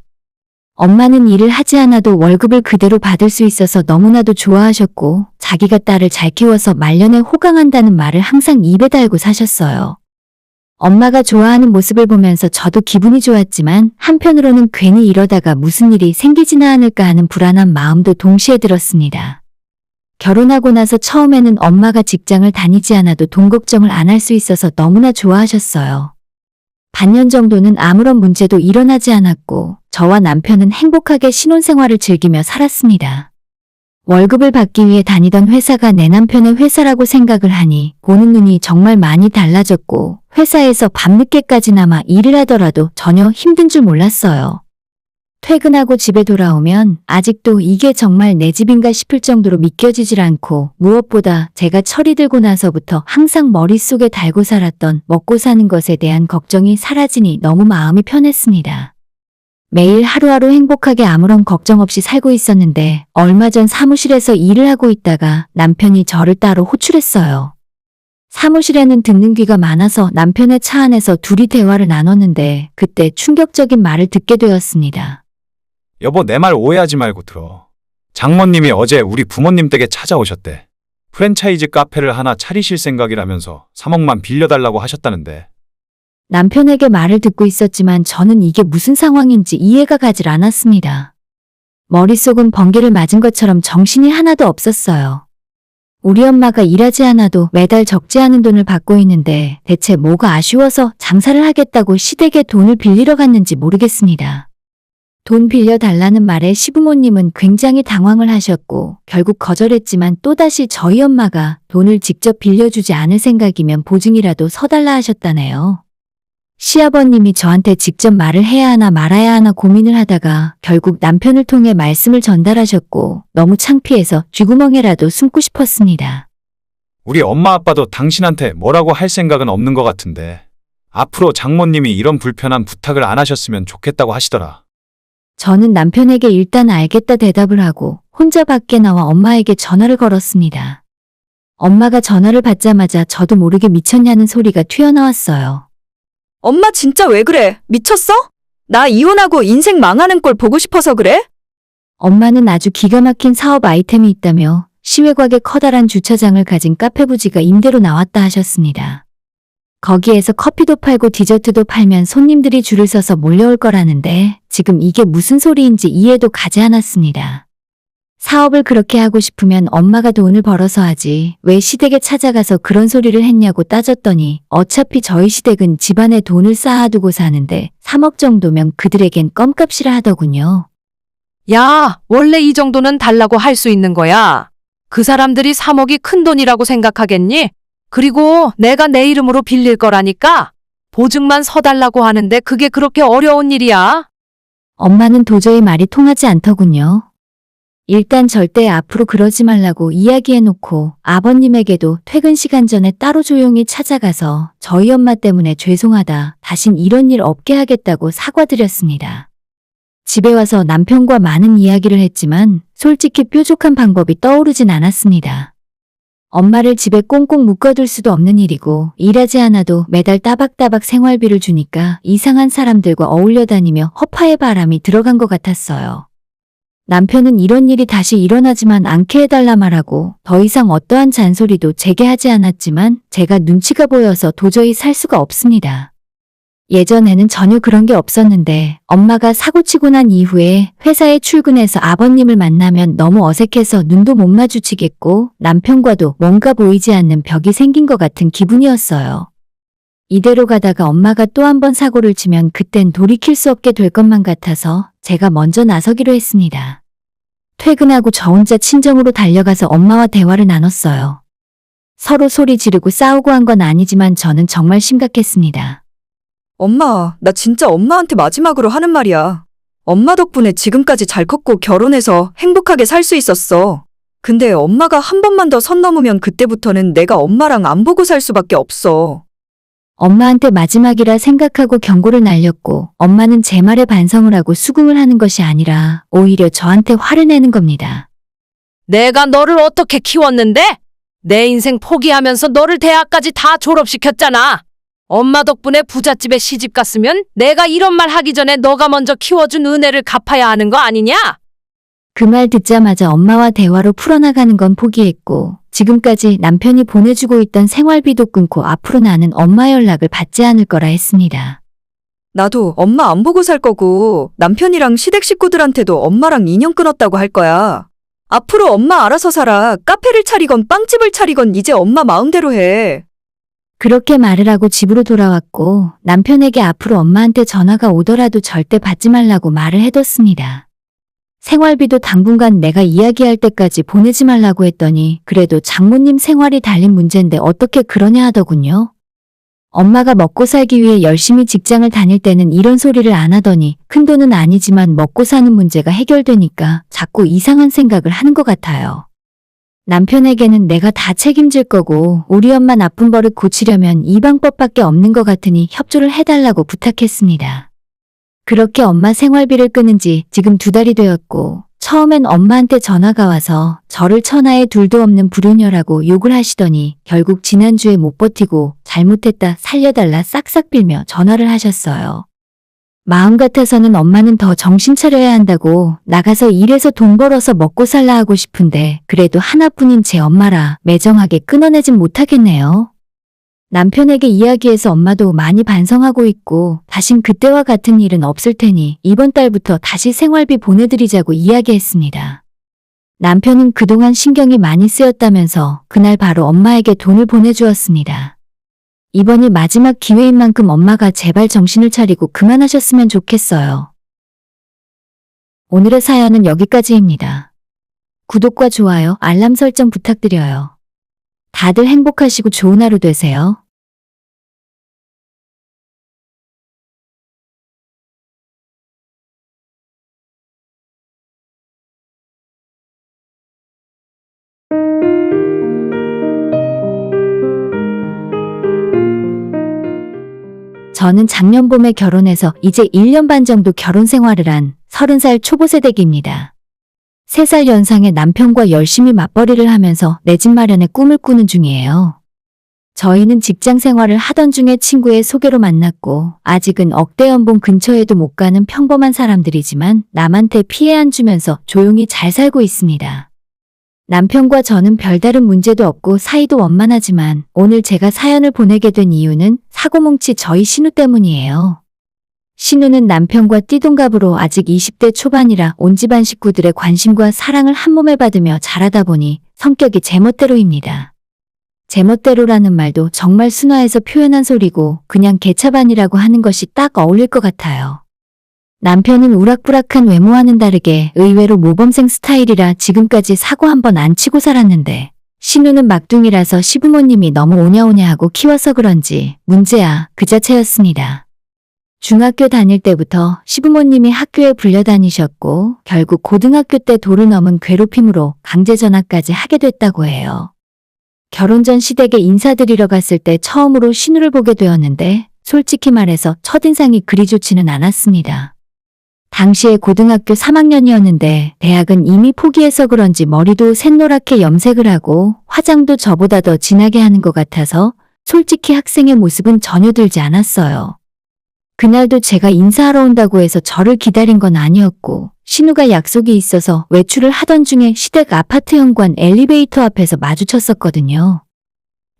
엄마는 일을 하지 않아도 월급을 그대로 받을 수 있어서 너무나도 좋아하셨고 자기가 딸을 잘 키워서 말년에 호강한다는 말을 항상 입에 달고 사셨어요. 엄마가 좋아하는 모습을 보면서 저도 기분이 좋았지만 한편으로는 괜히 이러다가 무슨 일이 생기지는 않을까 하는 불안한 마음도 동시에 들었습니다. 결혼하고 나서 처음에는 엄마가 직장을 다니지 않아도 돈 걱정을 안 할 수 있어서 너무나 좋아하셨어요. 반년 정도는 아무런 문제도 일어나지 않았고 저와 남편은 행복하게 신혼생활을 즐기며 살았습니다. 월급을 받기 위해 다니던 회사가 내 남편의 회사라고 생각을 하니 보는 눈이 정말 많이 달라졌고 회사에서 밤늦게까지나마 일을 하더라도 전혀 힘든 줄 몰랐어요. 퇴근하고 집에 돌아오면 아직도 이게 정말 내 집인가 싶을 정도로 믿겨지질 않고 무엇보다 제가 철이 들고 나서부터 항상 머릿속에 달고 살았던 먹고 사는 것에 대한 걱정이 사라지니 너무 마음이 편했습니다. 매일 하루하루 행복하게 아무런 걱정 없이 살고 있었는데 얼마 전 사무실에서 일을 하고 있다가 남편이 저를 따로 호출했어요. 사무실에는 듣는 귀가 많아서 남편의 차 안에서 둘이 대화를 나눴는데 그때 충격적인 말을 듣게 되었습니다. 여보, 내 말 오해하지 말고 들어. 장모님이 어제 우리 부모님 댁에 찾아오셨대. 프랜차이즈 카페를 하나 차리실 생각이라면서 3억만 빌려달라고 하셨다는데. 남편에게 말을 듣고 있었지만 저는 이게 무슨 상황인지 이해가 가질 않았습니다. 머릿속은 번개를 맞은 것처럼 정신이 하나도 없었어요. 우리 엄마가 일하지 않아도 매달 적지 않은 돈을 받고 있는데 대체 뭐가 아쉬워서 장사를 하겠다고 시댁에 돈을 빌리러 갔는지 모르겠습니다. 돈 빌려달라는 말에 시부모님은 굉장히 당황을 하셨고 결국 거절했지만 또다시 저희 엄마가 돈을 직접 빌려주지 않을 생각이면 보증이라도 서달라 하셨다네요. 시아버님이 저한테 직접 말을 해야 하나 말아야 하나 고민을 하다가 결국 남편을 통해 말씀을 전달하셨고 너무 창피해서 쥐구멍에라도 숨고 싶었습니다. 우리 엄마 아빠도 당신한테 뭐라고 할 생각은 없는 것 같은데 앞으로 장모님이 이런 불편한 부탁을 안 하셨으면 좋겠다고 하시더라. 저는 남편에게 일단 알겠다 대답을 하고 혼자 밖에 나와 엄마에게 전화를 걸었습니다. 엄마가 전화를 받자마자 저도 모르게 미쳤냐는 소리가 튀어나왔어요. 엄마 진짜 왜 그래? 미쳤어? 나 이혼하고 인생 망하는 꼴 보고 싶어서 그래? 엄마는 아주 기가 막힌 사업 아이템이 있다며 시외곽에 커다란 주차장을 가진 카페 부지가 임대로 나왔다 하셨습니다. 거기에서 커피도 팔고 디저트도 팔면 손님들이 줄을 서서 몰려올 거라는데 지금 이게 무슨 소리인지 이해도 가지 않았습니다. 사업을 그렇게 하고 싶으면 엄마가 돈을 벌어서 하지 왜 시댁에 찾아가서 그런 소리를 했냐고 따졌더니 어차피 저희 시댁은 집안에 돈을 쌓아두고 사는데 3억 정도면 그들에겐 껌값이라 하더군요. 야, 원래 이 정도는 달라고 할 수 있는 거야. 그 사람들이 3억이 큰 돈이라고 생각하겠니? 그리고 내가 내 이름으로 빌릴 거라니까 보증만 서달라고 하는데 그게 그렇게 어려운 일이야? 엄마는 도저히 말이 통하지 않더군요. 일단 절대 앞으로 그러지 말라고 이야기해놓고 아버님에게도 퇴근 시간 전에 따로 조용히 찾아가서 저희 엄마 때문에 죄송하다, 다신 이런 일 없게 하겠다고 사과드렸습니다. 집에 와서 남편과 많은 이야기를 했지만 솔직히 뾰족한 방법이 떠오르진 않았습니다. 엄마를 집에 꽁꽁 묶어둘 수도 없는 일이고 일하지 않아도 매달 따박따박 생활비를 주니까 이상한 사람들과 어울려 다니며 허파의 바람이 들어간 것 같았어요. 남편은 이런 일이 다시 일어나지만 않게 해달라 말하고 더 이상 어떠한 잔소리도 제게 하지 않았지만 제가 눈치가 보여서 도저히 살 수가 없습니다. 예전에는 전혀 그런 게 없었는데 엄마가 사고치고 난 이후에 회사에 출근해서 아버님을 만나면 너무 어색해서 눈도 못 마주치겠고 남편과도 뭔가 보이지 않는 벽이 생긴 것 같은 기분이었어요. 이대로 가다가 엄마가 또 한 번 사고를 치면 그땐 돌이킬 수 없게 될 것만 같아서 제가 먼저 나서기로 했습니다. 퇴근하고 저 혼자 친정으로 달려가서 엄마와 대화를 나눴어요. 서로 소리 지르고 싸우고 한 건 아니지만 저는 정말 심각했습니다. 엄마, 나 진짜 엄마한테 마지막으로 하는 말이야. 엄마 덕분에 지금까지 잘 컸고 결혼해서 행복하게 살 수 있었어. 근데 엄마가 한 번만 더 선 넘으면 그때부터는 내가 엄마랑 안 보고 살 수밖에 없어. 엄마한테 마지막이라 생각하고 경고를 날렸고 엄마는 제 말에 반성을 하고 수긍을 하는 것이 아니라 오히려 저한테 화를 내는 겁니다. 내가 너를 어떻게 키웠는데? 내 인생 포기하면서 너를 대학까지 다 졸업시켰잖아. 엄마 덕분에 부잣집에 시집 갔으면 내가 이런 말 하기 전에 너가 먼저 키워준 은혜를 갚아야 하는 거 아니냐? 그 말 듣자마자 엄마와 대화로 풀어나가는 건 포기했고 지금까지 남편이 보내주고 있던 생활비도 끊고 앞으로 나는 엄마 연락을 받지 않을 거라 했습니다. 나도 엄마 안 보고 살 거고 남편이랑 시댁 식구들한테도 엄마랑 인연 끊었다고 할 거야. 앞으로 엄마 알아서 살아. 카페를 차리건 빵집을 차리건 이제 엄마 마음대로 해. 그렇게 말을 하고 집으로 돌아왔고 남편에게 앞으로 엄마한테 전화가 오더라도 절대 받지 말라고 말을 해뒀습니다. 생활비도 당분간 내가 이야기할 때까지 보내지 말라고 했더니 그래도 장모님 생활이 달린 문제인데 어떻게 그러냐 하더군요. 엄마가 먹고 살기 위해 열심히 직장을 다닐 때는 이런 소리를 안 하더니 큰돈은 아니지만 먹고 사는 문제가 해결되니까 자꾸 이상한 생각을 하는 것 같아요. 남편에게는 내가 다 책임질 거고 우리 엄마 나쁜 버릇 고치려면 이 방법밖에 없는 것 같으니 협조를 해달라고 부탁했습니다. 그렇게 엄마 생활비를 끊은 지 지금 2달이 되었고 처음엔 엄마한테 전화가 와서 저를 천하에 둘도 없는 불효녀라고 욕을 하시더니 결국 지난주에 못 버티고 잘못했다 살려달라 싹싹 빌며 전화를 하셨어요. 마음 같아서는 엄마는 더 정신 차려야 한다고 나가서 일해서 돈 벌어서 먹고 살라 하고 싶은데 그래도 하나뿐인 제 엄마라 매정하게 끊어내진 못하겠네요. 남편에게 이야기해서 엄마도 많이 반성하고 있고 다신 그때와 같은 일은 없을 테니 이번 달부터 다시 생활비 보내드리자고 이야기했습니다. 남편은 그동안 신경이 많이 쓰였다면서 그날 바로 엄마에게 돈을 보내주었습니다. 이번이 마지막 기회인 만큼 엄마가 제발 정신을 차리고 그만하셨으면 좋겠어요. 오늘의 사연은 여기까지입니다. 구독과 좋아요, 알람 설정 부탁드려요. 다들 행복하시고 좋은 하루 되세요. 저는 작년 봄에 결혼해서 이제 1년 반 정도 결혼 생활을 한 30살 초보 세대기입니다. 3살 연상의 남편과 열심히 맞벌이를 하면서 내 집 마련의 꿈을 꾸는 중이에요. 저희는 직장 생활을 하던 중에 친구의 소개로 만났고 아직은 억대 연봉 근처에도 못 가는 평범한 사람들이지만 남한테 피해 안 주면서 조용히 잘 살고 있습니다. 남편과 저는 별다른 문제도 없고 사이도 원만하지만 오늘 제가 사연을 보내게 된 이유는 사고뭉치 저희 신우 때문이에요. 신우는 남편과 띠동갑으로 아직 20대 초반이라 온 집안 식구들의 관심과 사랑을 한몸에 받으며 자라다 보니 성격이 제멋대로입니다. 제멋대로라는 말도 정말 순화해서 표현한 소리고 그냥 개차반이라고 하는 것이 딱 어울릴 것 같아요. 남편은 우락부락한 외모와는 다르게 의외로 모범생 스타일이라 지금까지 사고 한 번 안 치고 살았는데 신우는 막둥이라서 시부모님이 너무 오냐오냐하고 키워서 그런지 문제야 그 자체였습니다. 중학교 다닐 때부터 시부모님이 학교에 불려다니셨고 결국 고등학교 때 도를 넘은 괴롭힘으로 강제 전학까지 하게 됐다고 해요. 결혼 전 시댁에 인사드리러 갔을 때 처음으로 신우를 보게 되었는데 솔직히 말해서 첫인상이 그리 좋지는 않았습니다. 당시에 고등학교 3학년이었는데 대학은 이미 포기해서 그런지 머리도 샛노랗게 염색을 하고 화장도 저보다 더 진하게 하는 것 같아서 솔직히 학생의 모습은 전혀 들지 않았어요. 그날도 제가 인사하러 온다고 해서 저를 기다린 건 아니었고 신우가 약속이 있어서 외출을 하던 중에 시댁 아파트 현관 엘리베이터 앞에서 마주쳤었거든요.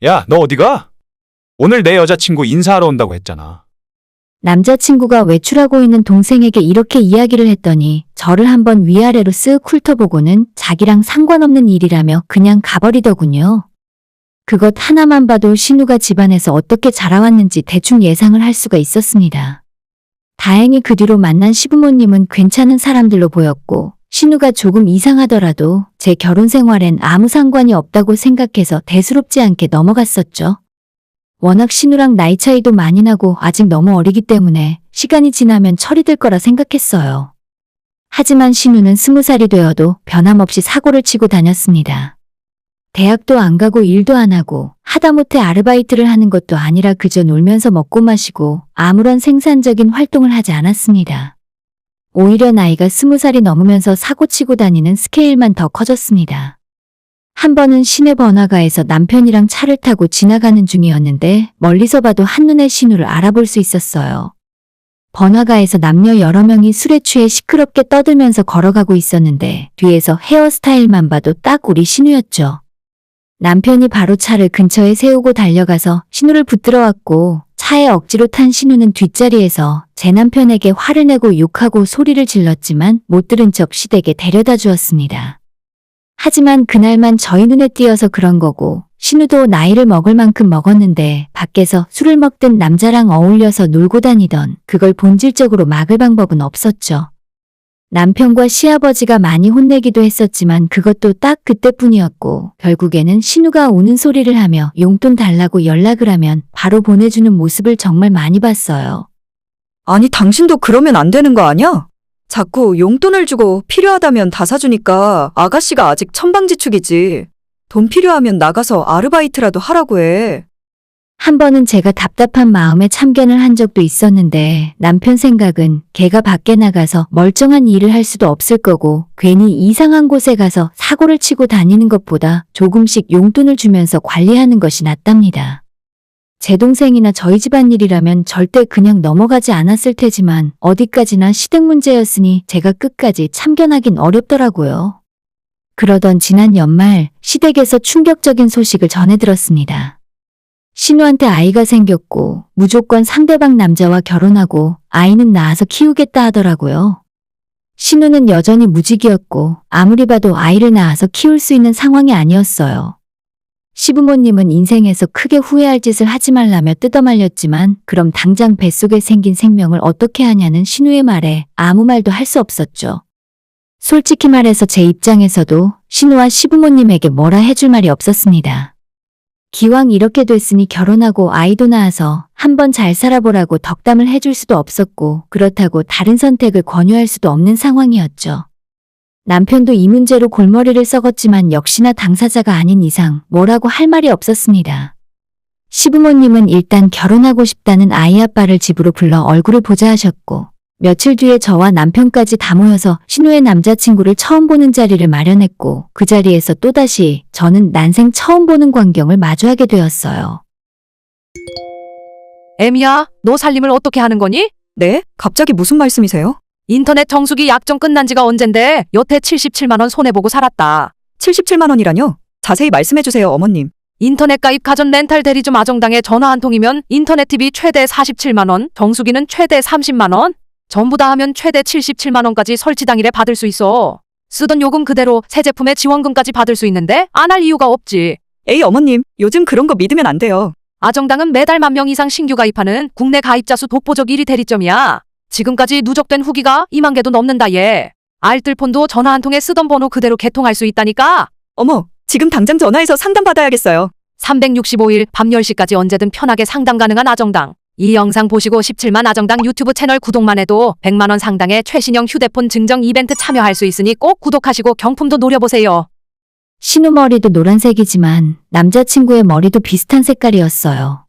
야, 너 어디가? 오늘 내 여자친구 인사하러 온다고 했잖아. 남자친구가 외출하고 있는 동생에게 이렇게 이야기를 했더니 저를 한번 위아래로 쓱 훑어보고는 자기랑 상관없는 일이라며 그냥 가버리더군요. 그것 하나만 봐도 신우가 집안에서 어떻게 자라왔는지 대충 예상을 할 수가 있었습니다. 다행히 그 뒤로 만난 시부모님은 괜찮은 사람들로 보였고 신우가 조금 이상하더라도 제 결혼 생활엔 아무 상관이 없다고 생각해서 대수롭지 않게 넘어갔었죠. 워낙 신우랑 나이 차이도 많이 나고 아직 너무 어리기 때문에 시간이 지나면 처리될 거라 생각했어요. 하지만 신우는 20살이 되어도 변함없이 사고를 치고 다녔습니다. 대학도 안 가고 일도 안 하고 하다못해 아르바이트를 하는 것도 아니라 그저 놀면서 먹고 마시고 아무런 생산적인 활동을 하지 않았습니다. 오히려 나이가 20살이 넘으면서 사고치고 다니는 스케일만 더 커졌습니다. 한 번은 시내 번화가에서 남편이랑 차를 타고 지나가는 중이었는데 멀리서 봐도 한눈에 신우를 알아볼 수 있었어요. 번화가에서 남녀 여러 명이 술에 취해 시끄럽게 떠들면서 걸어가고 있었는데 뒤에서 헤어스타일만 봐도 딱 우리 신우였죠. 남편이 바로 차를 근처에 세우고 달려가서 신우를 붙들어 왔고 차에 억지로 탄 신우는 뒷자리에서 제 남편에게 화를 내고 욕하고 소리를 질렀지만 못 들은 척 시댁에 데려다 주었습니다. 하지만 그날만 저희 눈에 띄어서 그런 거고 신우도 나이를 먹을 만큼 먹었는데 밖에서 술을 먹던 남자랑 어울려서 놀고 다니던 그걸 본질적으로 막을 방법은 없었죠. 남편과 시아버지가 많이 혼내기도 했었지만 그것도 딱 그때뿐이었고 결국에는 신우가 우는 소리를 하며 용돈 달라고 연락을 하면 바로 보내주는 모습을 정말 많이 봤어요. 아니, 당신도 그러면 안 되는 거 아니야? 자꾸 용돈을 주고 필요하다면 다 사주니까 아가씨가 아직 천방지축이지. 돈 필요하면 나가서 아르바이트라도 하라고 해. 한 번은 제가 답답한 마음에 참견을 한 적도 있었는데 남편 생각은 걔가 밖에 나가서 멀쩡한 일을 할 수도 없을 거고 괜히 이상한 곳에 가서 사고를 치고 다니는 것보다 조금씩 용돈을 주면서 관리하는 것이 낫답니다. 제 동생이나 저희 집안 일이라면 절대 그냥 넘어가지 않았을 테지만 어디까지나 시댁 문제였으니 제가 끝까지 참견하긴 어렵더라고요. 그러던 지난 연말 시댁에서 충격적인 소식을 전해 들었습니다. 신우한테 아이가 생겼고 무조건 상대방 남자와 결혼하고 아이는 낳아서 키우겠다 하더라고요. 신우는 여전히 무직이었고 아무리 봐도 아이를 낳아서 키울 수 있는 상황이 아니었어요. 시부모님은 인생에서 크게 후회할 짓을 하지 말라며 뜯어말렸지만 그럼 당장 뱃속에 생긴 생명을 어떻게 하냐는 신우의 말에 아무 말도 할 수 없었죠. 솔직히 말해서 제 입장에서도 신우와 시부모님에게 뭐라 해줄 말이 없었습니다. 기왕 이렇게 됐으니 결혼하고 아이도 낳아서 한번 잘 살아보라고 덕담을 해줄 수도 없었고 그렇다고 다른 선택을 권유할 수도 없는 상황이었죠. 남편도 이 문제로 골머리를 썩었지만 역시나 당사자가 아닌 이상 뭐라고 할 말이 없었습니다. 시부모님은 일단 결혼하고 싶다는 아이 아빠를 집으로 불러 얼굴을 보자 하셨고 며칠 뒤에 저와 남편까지 다 모여서 신우의 남자친구를 처음 보는 자리를 마련했고 그 자리에서 또다시 저는 난생 처음 보는 광경을 마주하게 되었어요. 애미야, 너 살림을 어떻게 하는 거니? 네? 갑자기 무슨 말씀이세요? 인터넷 정수기 약정 끝난 지가 언젠데 여태 77만 원 손해보고 살았다. 77만 원이라뇨? 자세히 말씀해 주세요, 어머님. 인터넷 가입 가전 렌탈 대리점 아정당에 전화 한 통이면 인터넷 TV 최대 47만 원, 정수기는 최대 30만 원, 전부 다 하면 최대 77만 원까지 설치 당일에 받을 수 있어. 쓰던 요금 그대로 새 제품의 지원금까지 받을 수 있는데 안 할 이유가 없지. 에이, 어머님, 요즘 그런 거 믿으면 안 돼요. 아정당은 매달 10,000명 이상 신규 가입하는 국내 가입자 수 독보적 1위 대리점이야. 지금까지 누적된 후기가 2만 개도 넘는다 얘. 알뜰폰도 전화 한 통에 쓰던 번호 그대로 개통할 수 있다니까. 어머, 지금 당장 전화해서 상담 받아야겠어요. 365일 밤 10시까지 언제든 편하게 상담 가능한 아정당. 이 영상 보시고 17만 아정당 유튜브 채널 구독만 해도 100만 원 상당의 최신형 휴대폰 증정 이벤트 참여할 수 있으니 꼭 구독하시고 경품도 노려보세요. 신우 머리도 노란색이지만 남자친구의 머리도 비슷한 색깔이었어요.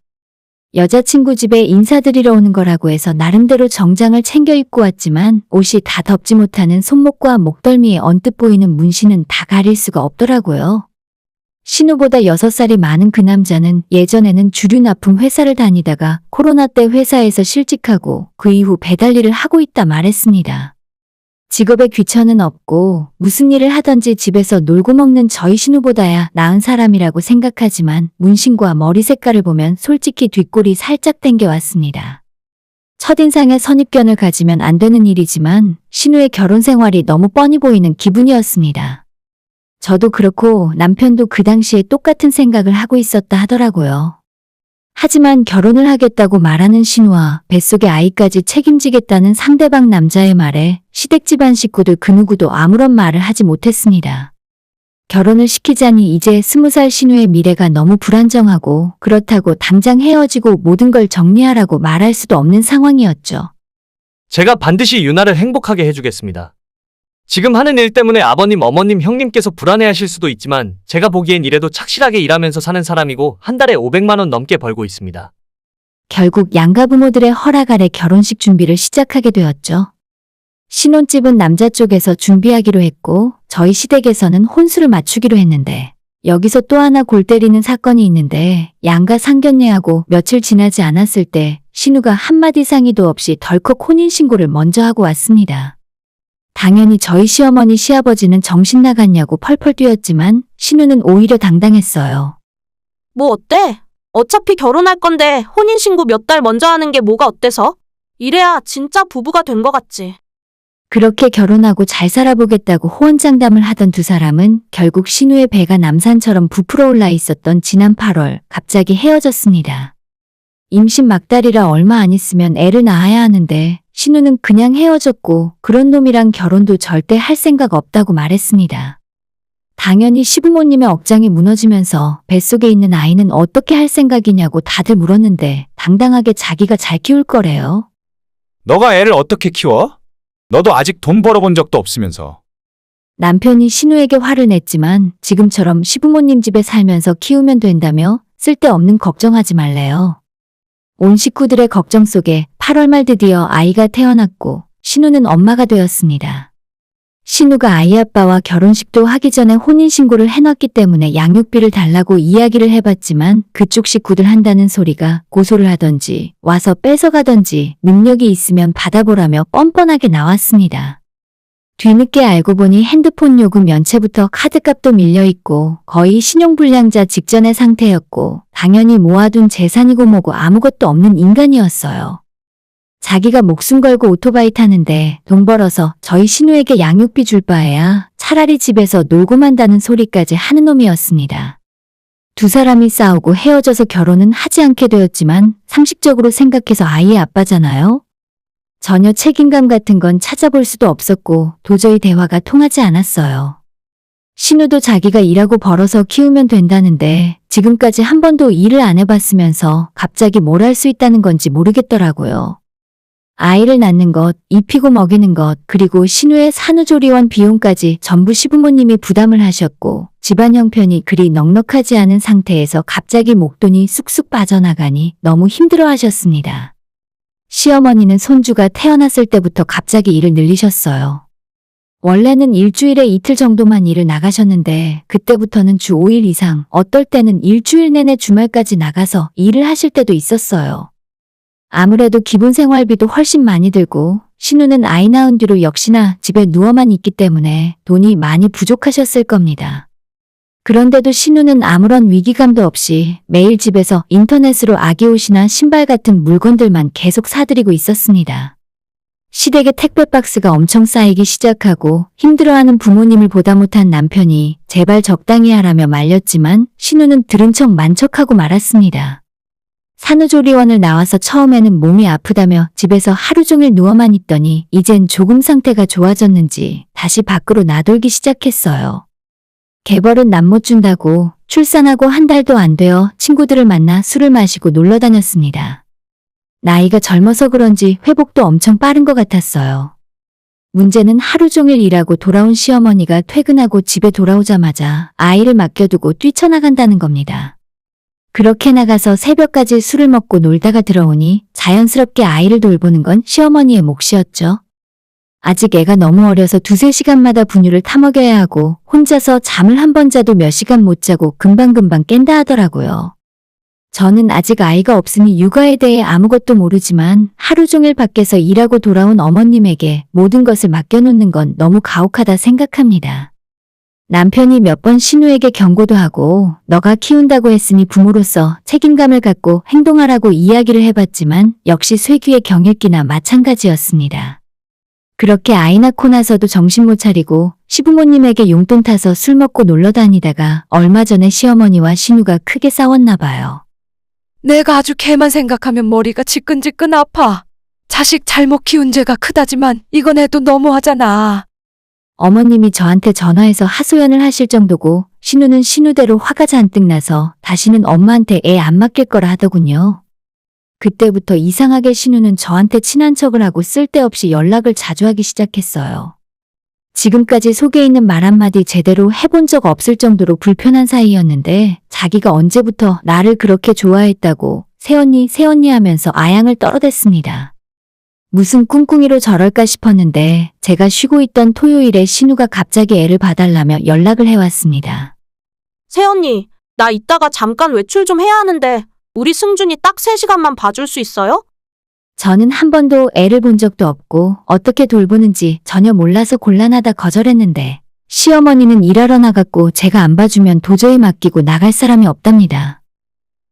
여자친구 집에 인사드리러 오는 거라고 해서 나름대로 정장을 챙겨 입고 왔지만 옷이 다 덮지 못하는 손목과 목덜미에 언뜻 보이는 문신은 다 가릴 수가 없더라고요. 신우보다 6살이 많은 그 남자는 예전에는 주류 납품 회사를 다니다가 코로나 때 회사에서 실직하고 그 이후 배달 일을 하고 있다 말했습니다. 직업에 귀천은 없고 무슨 일을 하든지 집에서 놀고 먹는 저희 신우보다야 나은 사람이라고 생각하지만 문신과 머리 색깔을 보면 솔직히 뒷골이 살짝 땡겨왔습니다. 첫인상에 선입견을 가지면 안 되는 일이지만 신우의 결혼 생활이 너무 뻔히 보이는 기분이었습니다. 저도 그렇고 남편도 그 당시에 똑같은 생각을 하고 있었다 하더라고요. 하지만 결혼을 하겠다고 말하는 신우와 뱃속의 아이까지 책임지겠다는 상대방 남자의 말에 시댁 집안 식구들 그 누구도 아무런 말을 하지 못했습니다. 결혼을 시키자니 이제 20살 신우의 미래가 너무 불안정하고 그렇다고 당장 헤어지고 모든 걸 정리하라고 말할 수도 없는 상황이었죠. 제가 반드시 유나를 행복하게 해주겠습니다. 지금 하는 일 때문에 아버님, 어머님, 형님께서 불안해하실 수도 있지만 제가 보기엔 이래도 착실하게 일하면서 사는 사람이고 한 달에 500만 원 넘게 벌고 있습니다. 결국 양가 부모들의 허락 아래 결혼식 준비를 시작하게 되었죠. 신혼집은 남자 쪽에서 준비하기로 했고 저희 시댁에서는 혼수를 맞추기로 했는데 여기서 또 하나 골 때리는 사건이 있는데 양가 상견례하고 며칠 지나지 않았을 때 신우가 한마디 상의도 없이 덜컥 혼인신고를 먼저 하고 왔습니다. 당연히 저희 시어머니 시아버지는 정신 나갔냐고 펄펄 뛰었지만 신우는 오히려 당당했어요. 뭐 어때? 어차피 결혼할 건데 혼인신고 몇 달 먼저 하는 게 뭐가 어때서? 이래야 진짜 부부가 된 거 같지. 그렇게 결혼하고 잘 살아보겠다고 호언장담을 하던 두 사람은 결국 신우의 배가 남산처럼 부풀어 올라 있었던 지난 8월 갑자기 헤어졌습니다. 임신 막달이라 얼마 안 있으면 애를 낳아야 하는데 신우는 그냥 헤어졌고 그런 놈이랑 결혼도 절대 할 생각 없다고 말했습니다. 당연히 시부모님의 억장이 무너지면서 뱃속에 있는 아이는 어떻게 할 생각이냐고 다들 물었는데 당당하게 자기가 잘 키울 거래요. 너가 애를 어떻게 키워? 너도 아직 돈 벌어본 적도 없으면서. 남편이 신우에게 화를 냈지만 지금처럼 시부모님 집에 살면서 키우면 된다며 쓸데없는 걱정하지 말래요. 온 식구들의 걱정 속에 8월 말 드디어 아이가 태어났고 신우는 엄마가 되었습니다. 신우가 아이 아빠와 결혼식도 하기 전에 혼인신고를 해놨기 때문에 양육비를 달라고 이야기를 해봤지만 그쪽 식구들 한다는 소리가 고소를 하던지 와서 뺏어가던지 능력이 있으면 받아보라며 뻔뻔하게 나왔습니다. 뒤늦게 알고 보니 핸드폰 요금 연체부터 카드값도 밀려있고 거의 신용불량자 직전의 상태였고 당연히 모아둔 재산이고 뭐고 아무것도 없는 인간이었어요. 자기가 목숨 걸고 오토바이 타는데 돈 벌어서 저희 신우에게 양육비 줄 바에야 차라리 집에서 놀고 만다는 소리까지 하는 놈이었습니다. 두 사람이 싸우고 헤어져서 결혼은 하지 않게 되었지만 상식적으로 생각해서 아이의 아빠잖아요. 전혀 책임감 같은 건 찾아볼 수도 없었고 도저히 대화가 통하지 않았어요. 신우도 자기가 일하고 벌어서 키우면 된다는데 지금까지 한 번도 일을 안 해봤으면서 갑자기 뭘 할 수 있다는 건지 모르겠더라고요. 아이를 낳는 것, 입히고 먹이는 것, 그리고 신우의 산후조리원 비용까지 전부 시부모님이 부담을 하셨고 집안 형편이 그리 넉넉하지 않은 상태에서 갑자기 목돈이 쑥쑥 빠져나가니 너무 힘들어 하셨습니다. 시어머니는 손주가 태어났을 때부터 갑자기 일을 늘리셨어요. 원래는 일주일에 이틀 정도만 일을 나가셨는데 그때부터는 주 5일 이상, 어떨 때는 일주일 내내 주말까지 나가서 일을 하실 때도 있었어요. 아무래도 기본 생활비도 훨씬 많이 들고 신우는 아이 낳은 뒤로 역시나 집에 누워만 있기 때문에 돈이 많이 부족하셨을 겁니다. 그런데도 신우는 아무런 위기감도 없이 매일 집에서 인터넷으로 아기 옷이나 신발 같은 물건들만 계속 사들이고 있었습니다. 시댁에 택배 박스가 엄청 쌓이기 시작하고 힘들어하는 부모님을 보다 못한 남편이 제발 적당히 하라며 말렸지만 신우는 들은 척 만척하고 말았습니다. 산후조리원을 나와서 처음에는 몸이 아프다며 집에서 하루 종일 누워만 있더니 이젠 조금 상태가 좋아졌는지 다시 밖으로 나돌기 시작했어요. 개벌은 남 못 준다고 출산하고 한 달도 안 되어 친구들을 만나 술을 마시고 놀러 다녔습니다. 나이가 젊어서 그런지 회복도 엄청 빠른 것 같았어요. 문제는 하루 종일 일하고 돌아온 시어머니가 퇴근하고 집에 돌아오자마자 아이를 맡겨두고 뛰쳐나간다는 겁니다. 그렇게 나가서 새벽까지 술을 먹고 놀다가 들어오니 자연스럽게 아이를 돌보는 건 시어머니의 몫이었죠. 아직 애가 너무 어려서 2-3시간마다 분유를 타먹여야 하고 혼자서 잠을 한 번 자도 몇 시간 못 자고 금방금방 깬다 하더라고요. 저는 아직 아이가 없으니 육아에 대해 아무것도 모르지만 하루 종일 밖에서 일하고 돌아온 어머님에게 모든 것을 맡겨놓는 건 너무 가혹하다 생각합니다. 남편이 몇 번 신우에게 경고도 하고 너가 키운다고 했으니 부모로서 책임감을 갖고 행동하라고 이야기를 해봤지만 역시 쇠귀의 경읽기나 마찬가지였습니다. 그렇게 아이 낳고 나서도 정신 못 차리고 시부모님에게 용돈 타서 술 먹고 놀러 다니다가 얼마 전에 시어머니와 신우가 크게 싸웠나 봐요. 내가 아주 걔만 생각하면 머리가 지끈지끈 아파. 자식 잘못 키운 죄가 크다지만 이건 애도 너무하잖아. 어머님이 저한테 전화해서 하소연을 하실 정도고 신우는 신우대로 화가 잔뜩 나서 다시는 엄마한테 애 안 맡길 거라 하더군요. 그때부터 이상하게 신우는 저한테 친한 척을 하고 쓸데없이 연락을 자주 하기 시작했어요. 지금까지 속에 있는 말 한마디 제대로 해본 적 없을 정도로 불편한 사이였는데 자기가 언제부터 나를 그렇게 좋아했다고 새언니 하면서 아양을 떨어댔습니다. 무슨 꿍꿍이로 저럴까 싶었는데 제가 쉬고 있던 토요일에 신우가 갑자기 애를 봐달라며 연락을 해왔습니다. 새언니, 나 이따가 잠깐 외출 좀 해야 하는데 우리 승준이 딱 3시간만 봐줄 수 있어요? 저는 한 번도 애를 본 적도 없고 어떻게 돌보는지 전혀 몰라서 곤란하다 거절했는데 시어머니는 일하러 나갔고 제가 안 봐주면 도저히 맡기고 나갈 사람이 없답니다.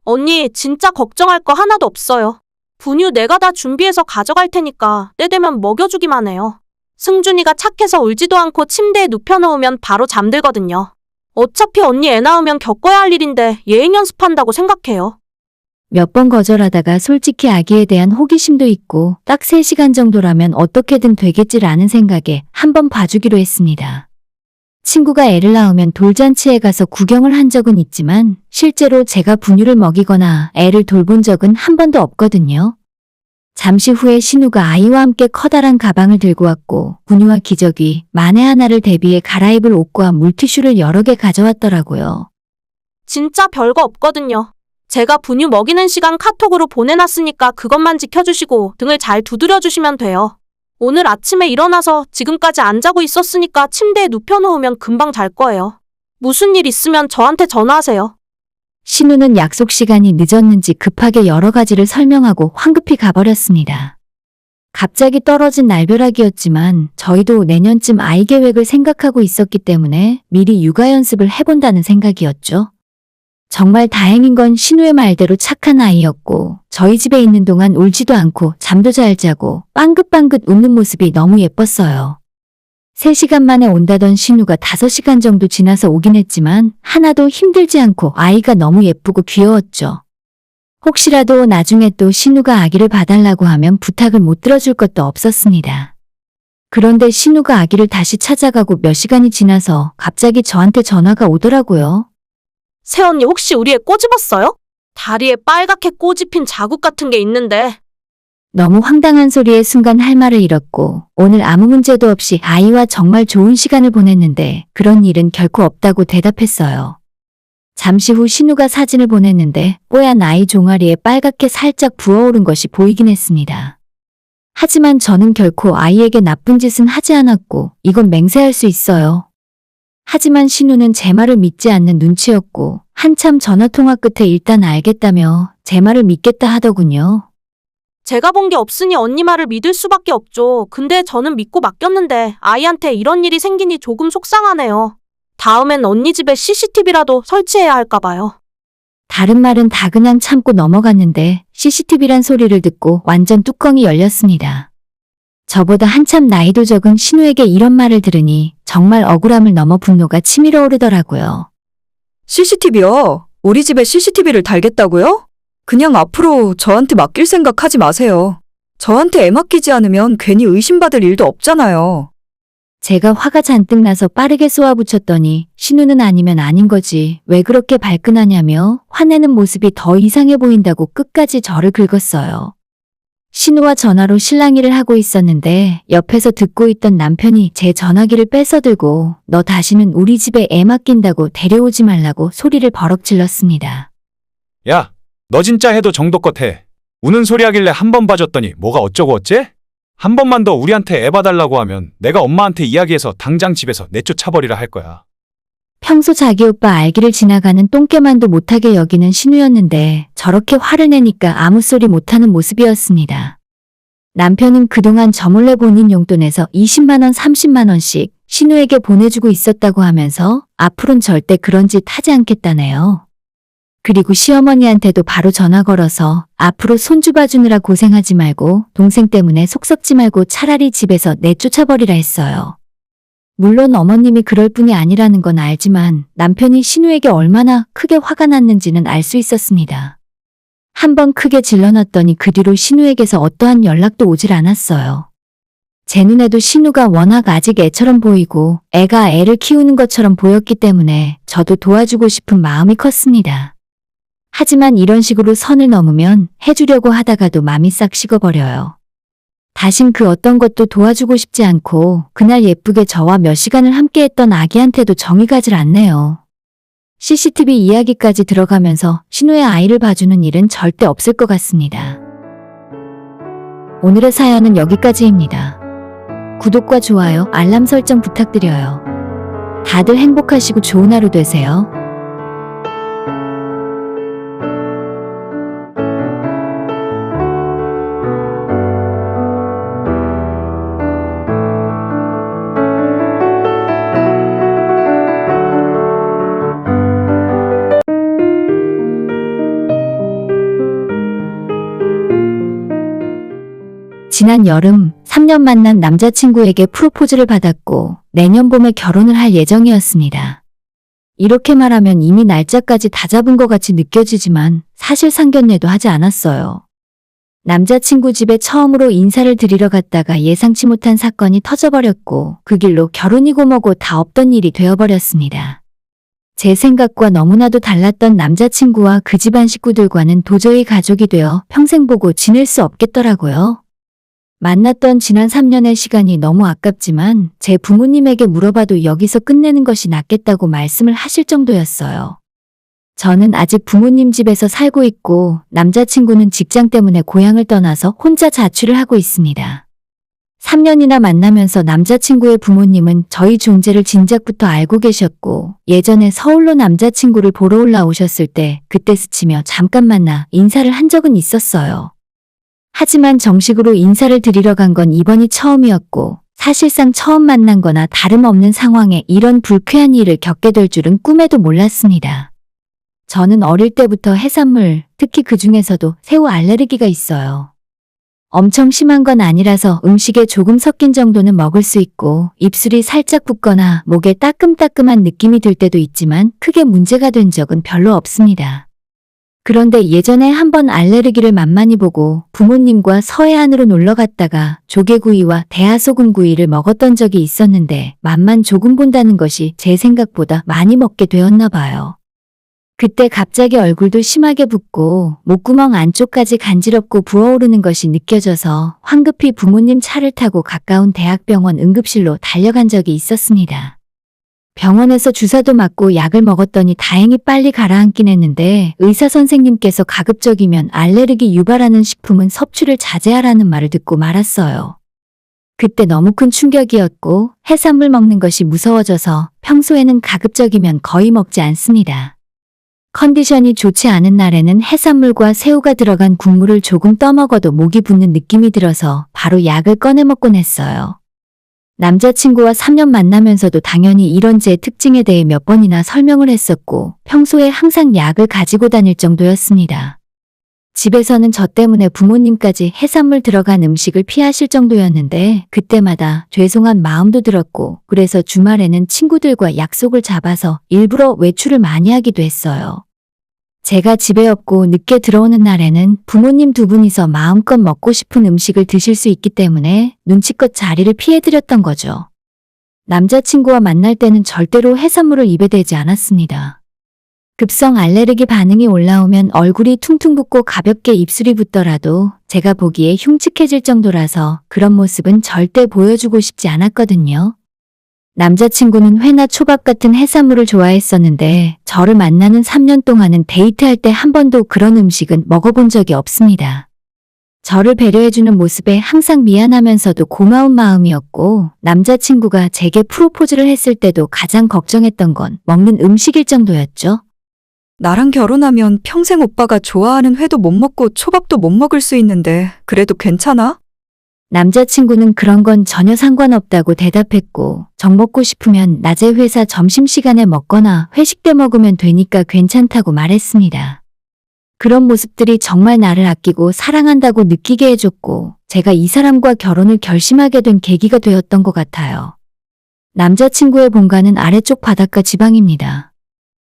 언니, 진짜 걱정할 거 하나도 없어요. 분유 내가 다 준비해서 가져갈 테니까 때 되면 먹여주기만 해요. 승준이가 착해서 울지도 않고 침대에 눕혀놓으면 바로 잠들거든요. 어차피 언니 애 낳으면 겪어야 할 일인데 예행 연습한다고 생각해요. 몇 번 거절하다가 솔직히 아기에 대한 호기심도 있고 딱 3시간 정도라면 어떻게든 되겠지라는 생각에 한번 봐주기로 했습니다. 친구가 애를 낳으면 돌잔치에 가서 구경을 한 적은 있지만 실제로 제가 분유를 먹이거나 애를 돌본 적은 한 번도 없거든요. 잠시 후에 신우가 아이와 함께 커다란 가방을 들고 왔고 분유와 기저귀, 만에 하나를 대비해 갈아입을 옷과 물티슈를 여러 개 가져왔더라고요. 진짜 별거 없거든요. 제가 분유 먹이는 시간 카톡으로 보내놨으니까 그것만 지켜주시고 등을 잘 두드려주시면 돼요. 오늘 아침에 일어나서 지금까지 안 자고 있었으니까 침대에 눕혀놓으면 금방 잘 거예요. 무슨 일 있으면 저한테 전화하세요. 신우는 약속 시간이 늦었는지 급하게 여러 가지를 설명하고 황급히 가버렸습니다. 갑자기 떨어진 날벼락이었지만 저희도 내년쯤 아이 계획을 생각하고 있었기 때문에 미리 육아 연습을 해본다는 생각이었죠. 정말 다행인 건 신우의 말대로 착한 아이였고 저희 집에 있는 동안 울지도 않고 잠도 잘 자고 빵긋빵긋 웃는 모습이 너무 예뻤어요. 3시간 만에 온다던 신우가 5시간 정도 지나서 오긴 했지만 하나도 힘들지 않고 아이가 너무 예쁘고 귀여웠죠. 혹시라도 나중에 또 신우가 아기를 봐달라고 하면 부탁을 못 들어줄 것도 없었습니다. 그런데 신우가 아기를 다시 찾아가고 몇 시간이 지나서 갑자기 저한테 전화가 오더라고요. 새언니 혹시 우리 애 꼬집었어요? 다리에 빨갛게 꼬집힌 자국 같은 게 있는데. 너무 황당한 소리에 순간 할 말을 잃었고 오늘 아무 문제도 없이 아이와 정말 좋은 시간을 보냈는데 그런 일은 결코 없다고 대답했어요. 잠시 후 신우가 사진을 보냈는데 뽀얀 아이 종아리에 빨갛게 살짝 부어오른 것이 보이긴 했습니다. 하지만 저는 결코 아이에게 나쁜 짓은 하지 않았고 이건 맹세할 수 있어요. 하지만 신우는 제 말을 믿지 않는 눈치였고 한참 전화통화 끝에 일단 알겠다며 제 말을 믿겠다 하더군요. 제가 본 게 없으니 언니 말을 믿을 수밖에 없죠. 근데 저는 믿고 맡겼는데 아이한테 이런 일이 생기니 조금 속상하네요. 다음엔 언니 집에 CCTV라도 설치해야 할까 봐요. 다른 말은 다 그냥 참고 넘어갔는데 CCTV란 소리를 듣고 완전 뚜껑이 열렸습니다. 저보다 한참 나이도 적은 신우에게 이런 말을 들으니 정말 억울함을 넘어 분노가 치밀어 오르더라고요. CCTV요? 우리 집에 CCTV를 달겠다고요? 그냥 앞으로 저한테 맡길 생각 하지 마세요. 저한테 애 맡기지 않으면 괜히 의심받을 일도 없잖아요. 제가 화가 잔뜩 나서 빠르게 쏘아붙였더니 신우는 아니면 아닌 거지 왜 그렇게 발끈하냐며 화내는 모습이 더 이상해 보인다고 끝까지 저를 긁었어요. 신우와 전화로 실랑이를 하고 있었는데 옆에서 듣고 있던 남편이 제 전화기를 뺏어들고 너 다시는 우리 집에 애 맡긴다고 데려오지 말라고 소리를 버럭 질렀습니다. 야, 너 진짜 해도 정도껏 해. 우는 소리 하길래 한 번 봐줬더니 뭐가 어쩌고 어째? 한 번만 더 우리한테 애 봐달라고 하면 내가 엄마한테 이야기해서 당장 집에서 내쫓아버리라 할 거야. 평소 자기 오빠 알기를 지나가는 똥개만도 못하게 여기는 신우였는데 저렇게 화를 내니까 아무 소리 못하는 모습이었습니다. 남편은 그동안 저 몰래 본인 용돈에서 20만 원, 30만 원씩 신우에게 보내주고 있었다고 하면서 앞으론 절대 그런 짓 하지 않겠다네요. 그리고 시어머니한테도 바로 전화 걸어서 앞으로 손주 봐주느라 고생하지 말고 동생 때문에 속 썩지 말고 차라리 집에서 내쫓아버리라 했어요. 물론 어머님이 그럴 뿐이 아니라는 건 알지만 남편이 신우에게 얼마나 크게 화가 났는지는 알 수 있었습니다. 한번 크게 질러놨더니 그 뒤로 신우에게서 어떠한 연락도 오질 않았어요. 제 눈에도 신우가 워낙 아직 애처럼 보이고 애가 애를 키우는 것처럼 보였기 때문에 저도 도와주고 싶은 마음이 컸습니다. 하지만 이런 식으로 선을 넘으면 해주려고 하다가도 맘이 싹 식어버려요. 다신 그 어떤 것도 도와주고 싶지 않고 그날 예쁘게 저와 몇 시간을 함께했던 아기한테도 정이 가질 않네요. CCTV 이야기까지 들어가면서 신우의 아이를 봐주는 일은 절대 없을 것 같습니다. 오늘의 사연은 여기까지입니다. 구독과 좋아요, 알람 설정 부탁드려요. 다들 행복하시고 좋은 하루 되세요. 지난 여름 3년 만난 남자친구에게 프로포즈를 받았고 내년 봄에 결혼을 할 예정이었습니다. 이렇게 말하면 이미 날짜까지 다 잡은 것 같이 느껴지지만 사실 상견례도 하지 않았어요. 남자친구 집에 처음으로 인사를 드리러 갔다가 예상치 못한 사건이 터져버렸고 그 길로 결혼이고 뭐고 다 없던 일이 되어버렸습니다. 제 생각과 너무나도 달랐던 남자친구와 그 집안 식구들과는 도저히 가족이 되어 평생 보고 지낼 수 없겠더라고요. 만났던 지난 3년의 시간이 너무 아깝지만 제 부모님에게 물어봐도 여기서 끝내는 것이 낫겠다고 말씀을 하실 정도였어요. 저는 아직 부모님 집에서 살고 있고 남자친구는 직장 때문에 고향을 떠나서 혼자 자취를 하고 있습니다. 3년이나 만나면서 남자친구의 부모님은 저희 존재를 진작부터 알고 계셨고 예전에 서울로 남자친구를 보러 올라오셨을 때 그때 스치며 잠깐 만나 인사를 한 적은 있었어요. 하지만 정식으로 인사를 드리러 간 건 이번이 처음이었고 사실상 처음 만난 거나 다름없는 상황에 이런 불쾌한 일을 겪게 될 줄은 꿈에도 몰랐습니다. 저는 어릴 때부터 해산물, 특히 그 중에서도 새우 알레르기가 있어요. 엄청 심한 건 아니라서 음식에 조금 섞인 정도는 먹을 수 있고 입술이 살짝 붓거나 목에 따끔따끔한 느낌이 들 때도 있지만 크게 문제가 된 적은 별로 없습니다. 그런데 예전에 한번 알레르기를 만만히 보고 부모님과 서해안으로 놀러 갔다가 조개구이와 대하소금구이를 먹었던 적이 있었는데 맛만 조금 본다는 것이 제 생각보다 많이 먹게 되었나 봐요. 그때 갑자기 얼굴도 심하게 붓고 목구멍 안쪽까지 간지럽고 부어오르는 것이 느껴져서 황급히 부모님 차를 타고 가까운 대학병원 응급실로 달려간 적이 있었습니다. 병원에서 주사도 맞고 약을 먹었더니 다행히 빨리 가라앉긴 했는데 의사 선생님께서 가급적이면 알레르기 유발하는 식품은 섭취를 자제하라는 말을 듣고 말았어요. 그때 너무 큰 충격이었고 해산물 먹는 것이 무서워져서 평소에는 가급적이면 거의 먹지 않습니다. 컨디션이 좋지 않은 날에는 해산물과 새우가 들어간 국물을 조금 떠먹어도 목이 붓는 느낌이 들어서 바로 약을 꺼내 먹곤 했어요. 남자친구와 3년 만나면서도 당연히 이런 제 특징에 대해 몇 번이나 설명을 했었고 평소에 항상 약을 가지고 다닐 정도였습니다. 집에서는 저 때문에 부모님까지 해산물 들어간 음식을 피하실 정도였는데 그때마다 죄송한 마음도 들었고 그래서 주말에는 친구들과 약속을 잡아서 일부러 외출을 많이 하기도 했어요. 제가 집에 없고 늦게 들어오는 날에는 부모님 두 분이서 마음껏 먹고 싶은 음식을 드실 수 있기 때문에 눈치껏 자리를 피해드렸던 거죠. 남자친구와 만날 때는 절대로 해산물을 입에 대지 않았습니다. 급성 알레르기 반응이 올라오면 얼굴이 퉁퉁 붓고 가볍게 입술이 붓더라도 제가 보기에 흉측해질 정도라서 그런 모습은 절대 보여주고 싶지 않았거든요. 남자친구는 회나 초밥 같은 해산물을 좋아했었는데 저를 만나는 3년 동안은 데이트할 때 한 번도 그런 음식은 먹어본 적이 없습니다. 저를 배려해주는 모습에 항상 미안하면서도 고마운 마음이었고 남자친구가 제게 프로포즈를 했을 때도 가장 걱정했던 건 먹는 음식일 정도였죠. 나랑 결혼하면 평생 오빠가 좋아하는 회도 못 먹고 초밥도 못 먹을 수 있는데 그래도 괜찮아? 남자친구는 그런 건 전혀 상관없다고 대답했고, 정 먹고 싶으면 낮에 회사 점심시간에 먹거나 회식 때 먹으면 되니까 괜찮다고 말했습니다. 그런 모습들이 정말 나를 아끼고 사랑한다고 느끼게 해줬고, 제가 이 사람과 결혼을 결심하게 된 계기가 되었던 것 같아요. 남자친구의 본가는 아래쪽 바닷가 지방입니다.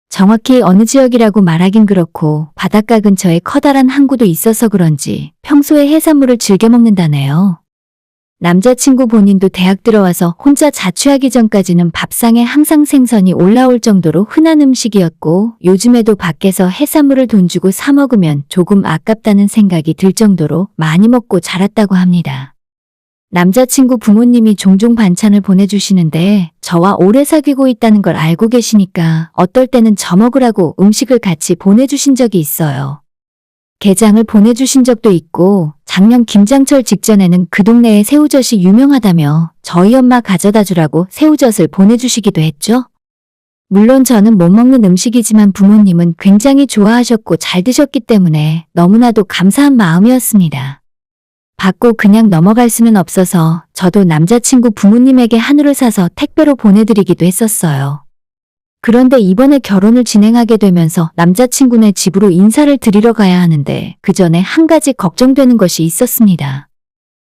정확히 어느 지역이라고 말하긴 그렇고 바닷가 근처에 커다란 항구도 있어서 그런지 평소에 해산물을 즐겨 먹는다네요. 남자친구 본인도 대학 들어와서 혼자 자취하기 전까지는 밥상에 항상 생선이 올라올 정도로 흔한 음식이었고 요즘에도 밖에서 해산물을 돈 주고 사 먹으면 조금 아깝다는 생각이 들 정도로 많이 먹고 자랐다고 합니다. 남자친구 부모님이 종종 반찬을 보내주시는데 저와 오래 사귀고 있다는 걸 알고 계시니까 어떨 때는 저 먹으라고 음식을 같이 보내주신 적이 있어요. 게장을 보내주신 적도 있고 작년 김장철 직전에는 그 동네에 새우젓이 유명하다며 저희 엄마 가져다 주라고 새우젓을 보내주시기도 했죠. 물론 저는 못 먹는 음식이지만 부모님은 굉장히 좋아하셨고 잘 드셨기 때문에 너무나도 감사한 마음이었습니다. 받고 그냥 넘어갈 수는 없어서 저도 남자친구 부모님에게 한우를 사서 택배로 보내드리기도 했었어요. 그런데 이번에 결혼을 진행하게 되면서 남자친구네 집으로 인사를 드리러 가야 하는데 그 전에 한 가지 걱정되는 것이 있었습니다.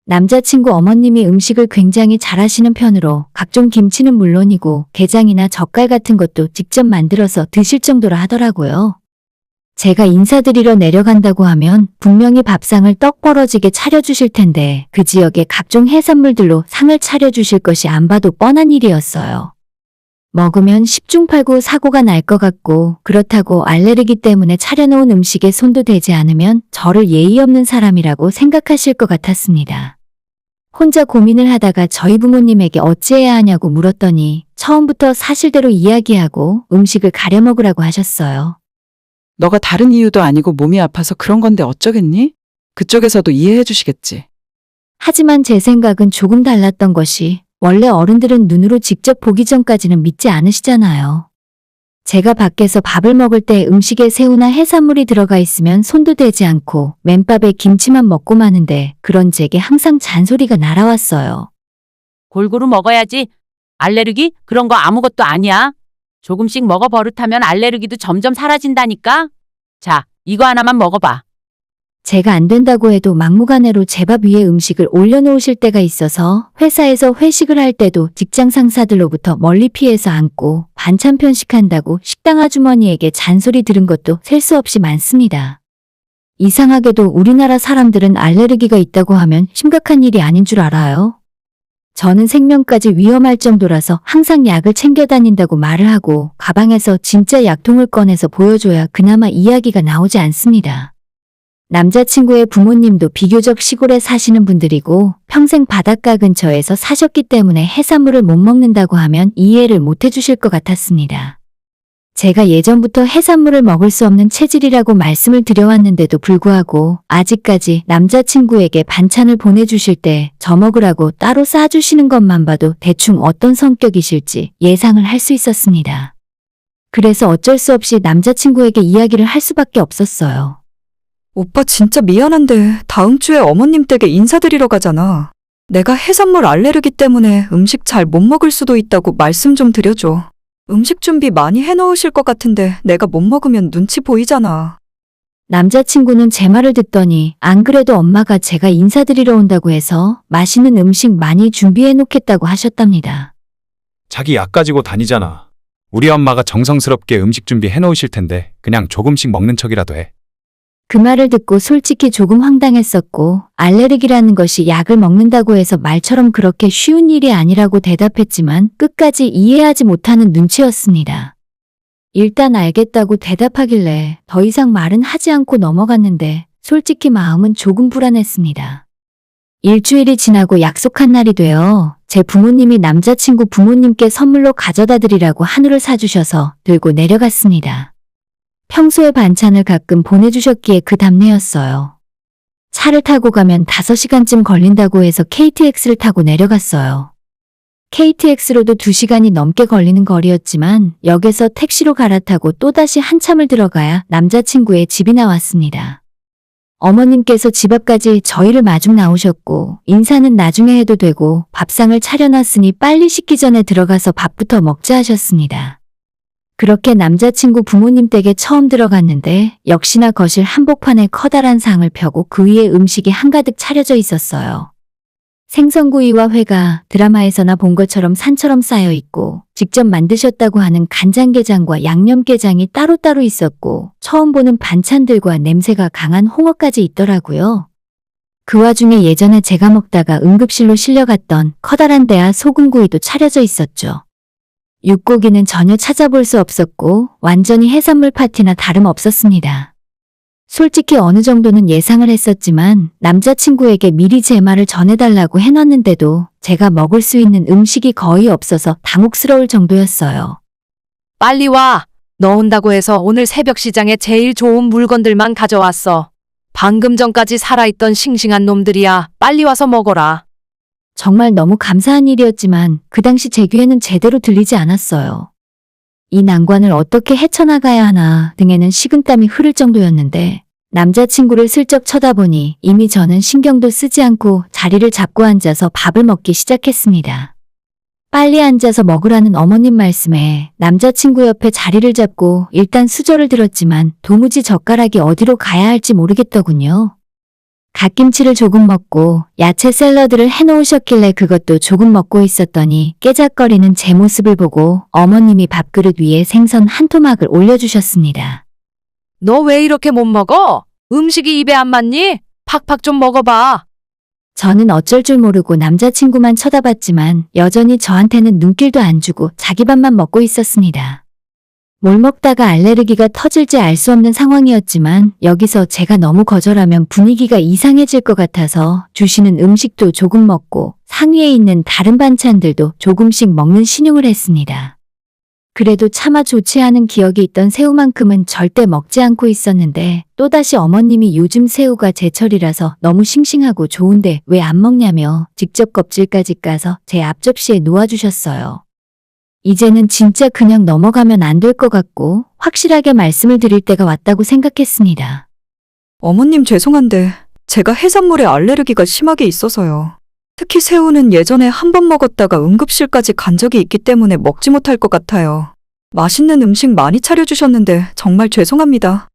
남자친구 어머님이 음식을 굉장히 잘하시는 편으로 각종 김치는 물론이고 게장이나 젓갈 같은 것도 직접 만들어서 드실 정도라 하더라고요. 제가 인사드리러 내려간다고 하면 분명히 밥상을 떡 벌어지게 차려주실 텐데 그 지역의 각종 해산물들로 상을 차려주실 것이 안 봐도 뻔한 일이었어요. 먹으면 10중 8구 사고가 날 것 같고 그렇다고 알레르기 때문에 차려놓은 음식에 손도 대지 않으면 저를 예의 없는 사람이라고 생각하실 것 같았습니다. 혼자 고민을 하다가 저희 부모님에게 어찌해야 하냐고 물었더니 처음부터 사실대로 이야기하고 음식을 가려 먹으라고 하셨어요. 너가 다른 이유도 아니고 몸이 아파서 그런 건데 어쩌겠니? 그쪽에서도 이해해 주시겠지. 하지만 제 생각은 조금 달랐던 것이 원래 어른들은 눈으로 직접 보기 전까지는 믿지 않으시잖아요. 제가 밖에서 밥을 먹을 때 음식에 새우나 해산물이 들어가 있으면 손도 대지 않고 맨밥에 김치만 먹고 마는데 그런 제게 항상 잔소리가 날아왔어요. 골고루 먹어야지. 알레르기? 그런 거 아무것도 아니야. 조금씩 먹어 버릇하면 알레르기도 점점 사라진다니까. 자, 이거 하나만 먹어봐. 제가 안 된다고 해도 막무가내로 제 밥 위에 음식을 올려놓으실 때가 있어서 회사에서 회식을 할 때도 직장 상사들로부터 멀리 피해서 앉고 반찬 편식한다고 식당 아주머니에게 잔소리 들은 것도 셀 수 없이 많습니다. 이상하게도 우리나라 사람들은 알레르기가 있다고 하면 심각한 일이 아닌 줄 알아요. 저는 생명까지 위험할 정도라서 항상 약을 챙겨 다닌다고 말을 하고 가방에서 진짜 약통을 꺼내서 보여줘야 그나마 이야기가 나오지 않습니다. 남자친구의 부모님도 비교적 시골에 사시는 분들이고 평생 바닷가 근처에서 사셨기 때문에 해산물을 못 먹는다고 하면 이해를 못 해주실 것 같았습니다. 제가 예전부터 해산물을 먹을 수 없는 체질이라고 말씀을 드려왔는데도 불구하고 아직까지 남자친구에게 반찬을 보내주실 때 저 먹으라고 따로 싸주시는 것만 봐도 대충 어떤 성격이실지 예상을 할 수 있었습니다. 그래서 어쩔 수 없이 남자친구에게 이야기를 할 수밖에 없었어요. 오빠 진짜 미안한데 다음 주에 어머님 댁에 인사드리러 가잖아. 내가 해산물 알레르기 때문에 음식 잘 못 먹을 수도 있다고 말씀 좀 드려줘. 음식 준비 많이 해놓으실 것 같은데 내가 못 먹으면 눈치 보이잖아. 남자친구는 제 말을 듣더니 안 그래도 엄마가 제가 인사드리러 온다고 해서 맛있는 음식 많이 준비해 놓겠다고 하셨답니다. 자기 약 가지고 다니잖아. 우리 엄마가 정성스럽게 음식 준비해 놓으실 텐데 그냥 조금씩 먹는 척이라도 해. 그 말을 듣고 솔직히 조금 황당했었고 알레르기라는 것이 약을 먹는다고 해서 말처럼 그렇게 쉬운 일이 아니라고 대답했지만 끝까지 이해하지 못하는 눈치였습니다. 일단 알겠다고 대답하길래 더 이상 말은 하지 않고 넘어갔는데 솔직히 마음은 조금 불안했습니다. 일주일이 지나고 약속한 날이 되어 제 부모님이 남자친구 부모님께 선물로 가져다 드리라고 한우를 사주셔서 들고 내려갔습니다. 평소에 반찬을 가끔 보내주셨기에 그 답례였어요. 차를 타고 가면 5시간쯤 걸린다고 해서 KTX를 타고 내려갔어요. KTX로도 2시간이 넘게 걸리는 거리였지만 역에서 택시로 갈아타고 또다시 한참을 들어가야 남자친구의 집이 나왔습니다. 어머님께서 집 앞까지 저희를 마중 나오셨고 인사는 나중에 해도 되고 밥상을 차려놨으니 빨리 식기 전에 들어가서 밥부터 먹자 하셨습니다. 그렇게 남자친구 부모님 댁에 처음 들어갔는데 역시나 거실 한복판에 커다란 상을 펴고 그 위에 음식이 한가득 차려져 있었어요. 생선구이와 회가 드라마에서나 본 것처럼 산처럼 쌓여 있고 직접 만드셨다고 하는 간장게장과 양념게장이 따로따로 있었고 처음 보는 반찬들과 냄새가 강한 홍어까지 있더라고요. 그 와중에 예전에 제가 먹다가 응급실로 실려갔던 커다란 대하 소금구이도 차려져 있었죠. 육고기는 전혀 찾아볼 수 없었고 완전히 해산물 파티나 다름없었습니다. 솔직히 어느 정도는 예상을 했었지만 남자친구에게 미리 제 말을 전해달라고 해놨는데도 제가 먹을 수 있는 음식이 거의 없어서 당혹스러울 정도였어요. 빨리 와. 너 온다고 해서 오늘 새벽 시장에 제일 좋은 물건들만 가져왔어. 방금 전까지 살아있던 싱싱한 놈들이야. 빨리 와서 먹어라. 정말 너무 감사한 일이었지만 그 당시 제 귀에는 제대로 들리지 않았어요. 이 난관을 어떻게 헤쳐나가야 하나 등에는 식은땀이 흐를 정도였는데 남자친구를 슬쩍 쳐다보니 이미 저는 신경도 쓰지 않고 자리를 잡고 앉아서 밥을 먹기 시작했습니다. 빨리 앉아서 먹으라는 어머님 말씀에 남자친구 옆에 자리를 잡고 일단 수저를 들었지만 도무지 젓가락이 어디로 가야 할지 모르겠더군요. 갓김치를 조금 먹고 야채 샐러드를 해놓으셨길래 그것도 조금 먹고 있었더니 깨작거리는 제 모습을 보고 어머님이 밥그릇 위에 생선 한 토막을 올려주셨습니다. 너 왜 이렇게 못 먹어? 음식이 입에 안 맞니? 팍팍 좀 먹어봐. 저는 어쩔 줄 모르고 남자친구만 쳐다봤지만 여전히 저한테는 눈길도 안 주고 자기 밥만 먹고 있었습니다. 뭘 먹다가 알레르기가 터질지 알 수 없는 상황이었지만 여기서 제가 너무 거절하면 분위기가 이상해질 것 같아서 주시는 음식도 조금 먹고 상위에 있는 다른 반찬들도 조금씩 먹는 신용을 했습니다. 그래도 차마 좋지 않은 기억이 있던 새우만큼은 절대 먹지 않고 있었는데 또다시 어머님이 요즘 새우가 제철이라서 너무 싱싱하고 좋은데 왜 안 먹냐며 직접 껍질까지 까서 제 앞접시에 놓아주셨어요. 이제는 진짜 그냥 넘어가면 안 될 것 같고 확실하게 말씀을 드릴 때가 왔다고 생각했습니다. 어머님 죄송한데 제가 해산물에 알레르기가 심하게 있어서요. 특히 새우는 예전에 한 번 먹었다가 응급실까지 간 적이 있기 때문에 먹지 못할 것 같아요. 맛있는 음식 많이 차려주셨는데 정말 죄송합니다.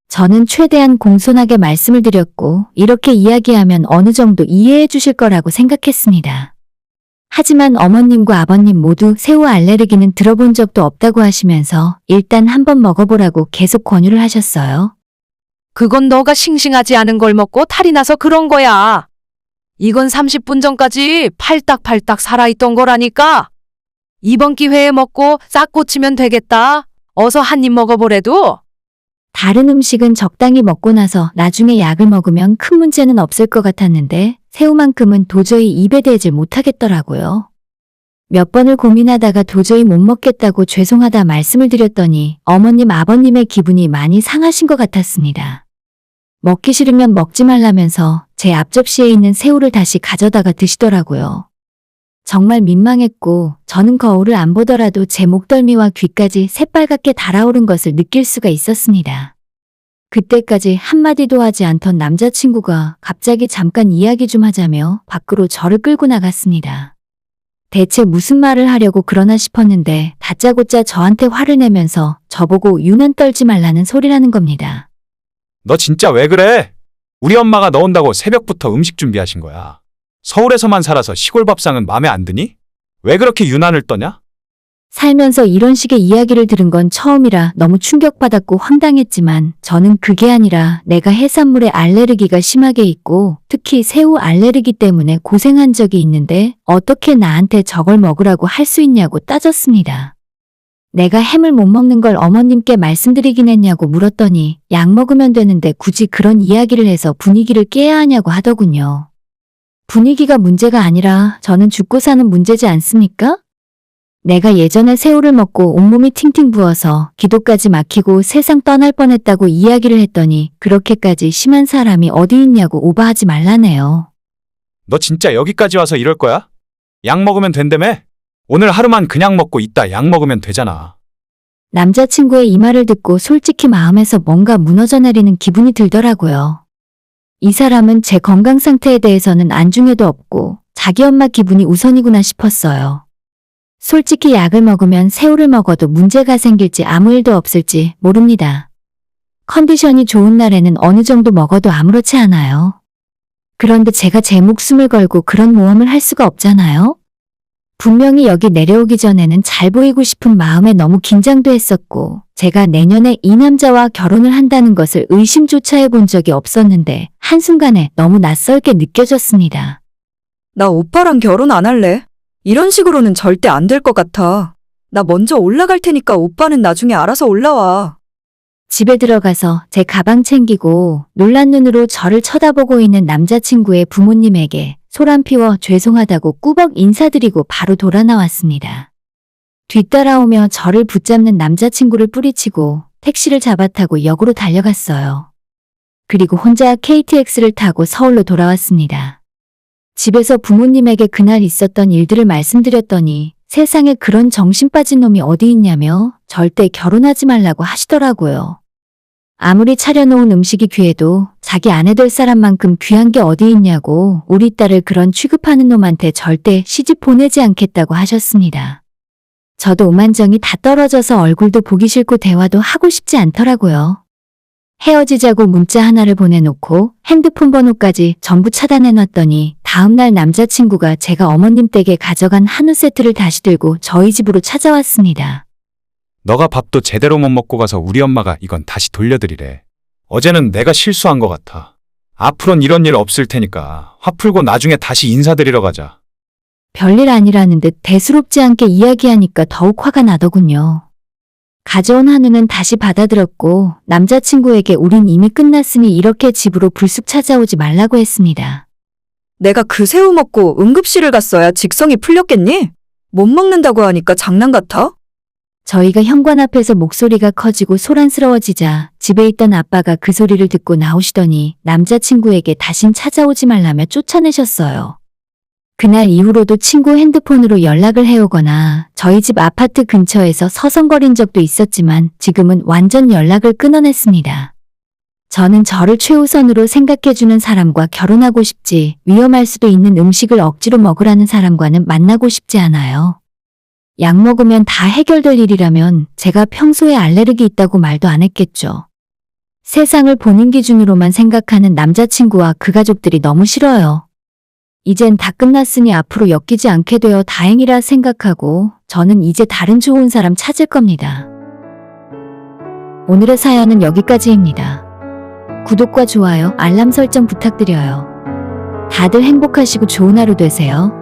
저는 최대한 공손하게 말씀을 드렸고 이렇게 이야기하면 어느 정도 이해해 주실 거라고 생각했습니다. 하지만 어머님과 아버님 모두 새우 알레르기는 들어본 적도 없다고 하시면서 일단 한번 먹어보라고 계속 권유를 하셨어요. 그건 너가 싱싱하지 않은 걸 먹고 탈이 나서 그런 거야. 이건 30분 전까지 팔딱팔딱 살아있던 거라니까. 이번 기회에 먹고 싹 고치면 되겠다. 어서 한 입 먹어보래도. 다른 음식은 적당히 먹고 나서 나중에 약을 먹으면 큰 문제는 없을 것 같았는데 새우만큼은 도저히 입에 대질 못하겠더라고요. 몇 번을 고민하다가 도저히 못 먹겠다고 죄송하다 말씀을 드렸더니 어머님 아버님의 기분이 많이 상하신 것 같았습니다. 먹기 싫으면 먹지 말라면서 제 앞접시에 있는 새우를 다시 가져다가 드시더라고요. 정말 민망했고 저는 거울을 안 보더라도 제 목덜미와 귀까지 새빨갛게 달아오른 것을 느낄 수가 있었습니다. 그때까지 한마디도 하지 않던 남자친구가 갑자기 잠깐 이야기 좀 하자며 밖으로 저를 끌고 나갔습니다. 대체 무슨 말을 하려고 그러나 싶었는데 다짜고짜 저한테 화를 내면서 저보고 유난 떨지 말라는 소리라는 겁니다. 너 진짜 왜 그래? 우리 엄마가 너 온다고 새벽부터 음식 준비하신 거야. 서울에서만 살아서 시골 밥상은 마음에 안 드니? 왜 그렇게 유난을 떠냐? 살면서 이런 식의 이야기를 들은 건 처음이라 너무 충격받았고 황당했지만 저는 그게 아니라 내가 해산물에 알레르기가 심하게 있고 특히 새우 알레르기 때문에 고생한 적이 있는데 어떻게 나한테 저걸 먹으라고 할 수 있냐고 따졌습니다. 내가 햄을 못 먹는 걸 어머님께 말씀드리긴 했냐고 물었더니 약 먹으면 되는데 굳이 그런 이야기를 해서 분위기를 깨야 하냐고 하더군요. 분위기가 문제가 아니라 저는 죽고 사는 문제지 않습니까? 내가 예전에 새우를 먹고 온몸이 팅팅 부어서 기도까지 막히고 세상 떠날 뻔했다고 이야기를 했더니 그렇게까지 심한 사람이 어디 있냐고 오버하지 말라네요. 너 진짜 여기까지 와서 이럴 거야? 약 먹으면 된다며? 오늘 하루만 그냥 먹고 이따 약 먹으면 되잖아. 남자친구의 이 말을 듣고 솔직히 마음에서 뭔가 무너져 내리는 기분이 들더라고요. 이 사람은 제 건강 상태에 대해서는 안중에도 없고 자기 엄마 기분이 우선이구나 싶었어요. 솔직히 약을 먹으면 새우를 먹어도 문제가 생길지 아무 일도 없을지 모릅니다. 컨디션이 좋은 날에는 어느 정도 먹어도 아무렇지 않아요. 그런데 제가 제 목숨을 걸고 그런 모험을 할 수가 없잖아요. 분명히 여기 내려오기 전에는 잘 보이고 싶은 마음에 너무 긴장도 했었고, 제가 내년에 이 남자와 결혼을 한다는 것을 의심조차 해본 적이 없었는데 한순간에 너무 낯설게 느껴졌습니다. 나 오빠랑 결혼 안 할래. 이런 식으로는 절대 안 될 것 같아. 나 먼저 올라갈 테니까 오빠는 나중에 알아서 올라와. 집에 들어가서 제 가방 챙기고 놀란 눈으로 저를 쳐다보고 있는 남자친구의 부모님에게 소란 피워 죄송하다고 꾸벅 인사드리고 바로 돌아 나왔습니다. 뒤따라오며 저를 붙잡는 남자친구를 뿌리치고 택시를 잡아타고 역으로 달려갔어요. 그리고 혼자 KTX를 타고 서울로 돌아왔습니다. 집에서 부모님에게 그날 있었던 일들을 말씀드렸더니 세상에 그런 정신 빠진 놈이 어디 있냐며 절대 결혼하지 말라고 하시더라고요. 아무리 차려놓은 음식이 귀해도 자기 아내 될 사람만큼 귀한 게 어디 있냐고 우리 딸을 그런 취급하는 놈한테 절대 시집 보내지 않겠다고 하셨습니다. 저도 오만정이 다 떨어져서 얼굴도 보기 싫고 대화도 하고 싶지 않더라고요. 헤어지자고 문자 하나를 보내놓고 핸드폰 번호까지 전부 차단해놨더니 다음날 남자친구가 제가 어머님 댁에 가져간 한우 세트를 다시 들고 저희 집으로 찾아왔습니다. 너가 밥도 제대로 못 먹고 가서 우리 엄마가 이건 다시 돌려드리래. 어제는 내가 실수한 것 같아. 앞으론 이런 일 없을 테니까 화 풀고 나중에 다시 인사드리러 가자. 별일 아니라는 듯 대수롭지 않게 이야기하니까 더욱 화가 나더군요. 가져온 한우는 다시 받아들었고 남자친구에게 우린 이미 끝났으니 이렇게 집으로 불쑥 찾아오지 말라고 했습니다. 내가 그 새우 먹고 응급실을 갔어야 직성이 풀렸겠니? 못 먹는다고 하니까 장난 같아? 저희가 현관 앞에서 목소리가 커지고 소란스러워지자 집에 있던 아빠가 그 소리를 듣고 나오시더니 남자친구에게 다신 찾아오지 말라며 쫓아내셨어요. 그날 이후로도 친구 핸드폰으로 연락을 해오거나 저희 집 아파트 근처에서 서성거린 적도 있었지만 지금은 완전 연락을 끊어냈습니다. 저는 저를 최우선으로 생각해주는 사람과 결혼하고 싶지, 위험할 수도 있는 음식을 억지로 먹으라는 사람과는 만나고 싶지 않아요. 약 먹으면 다 해결될 일이라면 제가 평소에 알레르기 있다고 말도 안 했겠죠. 세상을 본인 기준으로만 생각하는 남자친구와 그 가족들이 너무 싫어요. 이젠 다 끝났으니 앞으로 엮이지 않게 되어 다행이라 생각하고 저는 이제 다른 좋은 사람 찾을 겁니다. 오늘의 사연은 여기까지입니다. 구독과 좋아요, 알람 설정 부탁드려요. 다들 행복하시고 좋은 하루 되세요.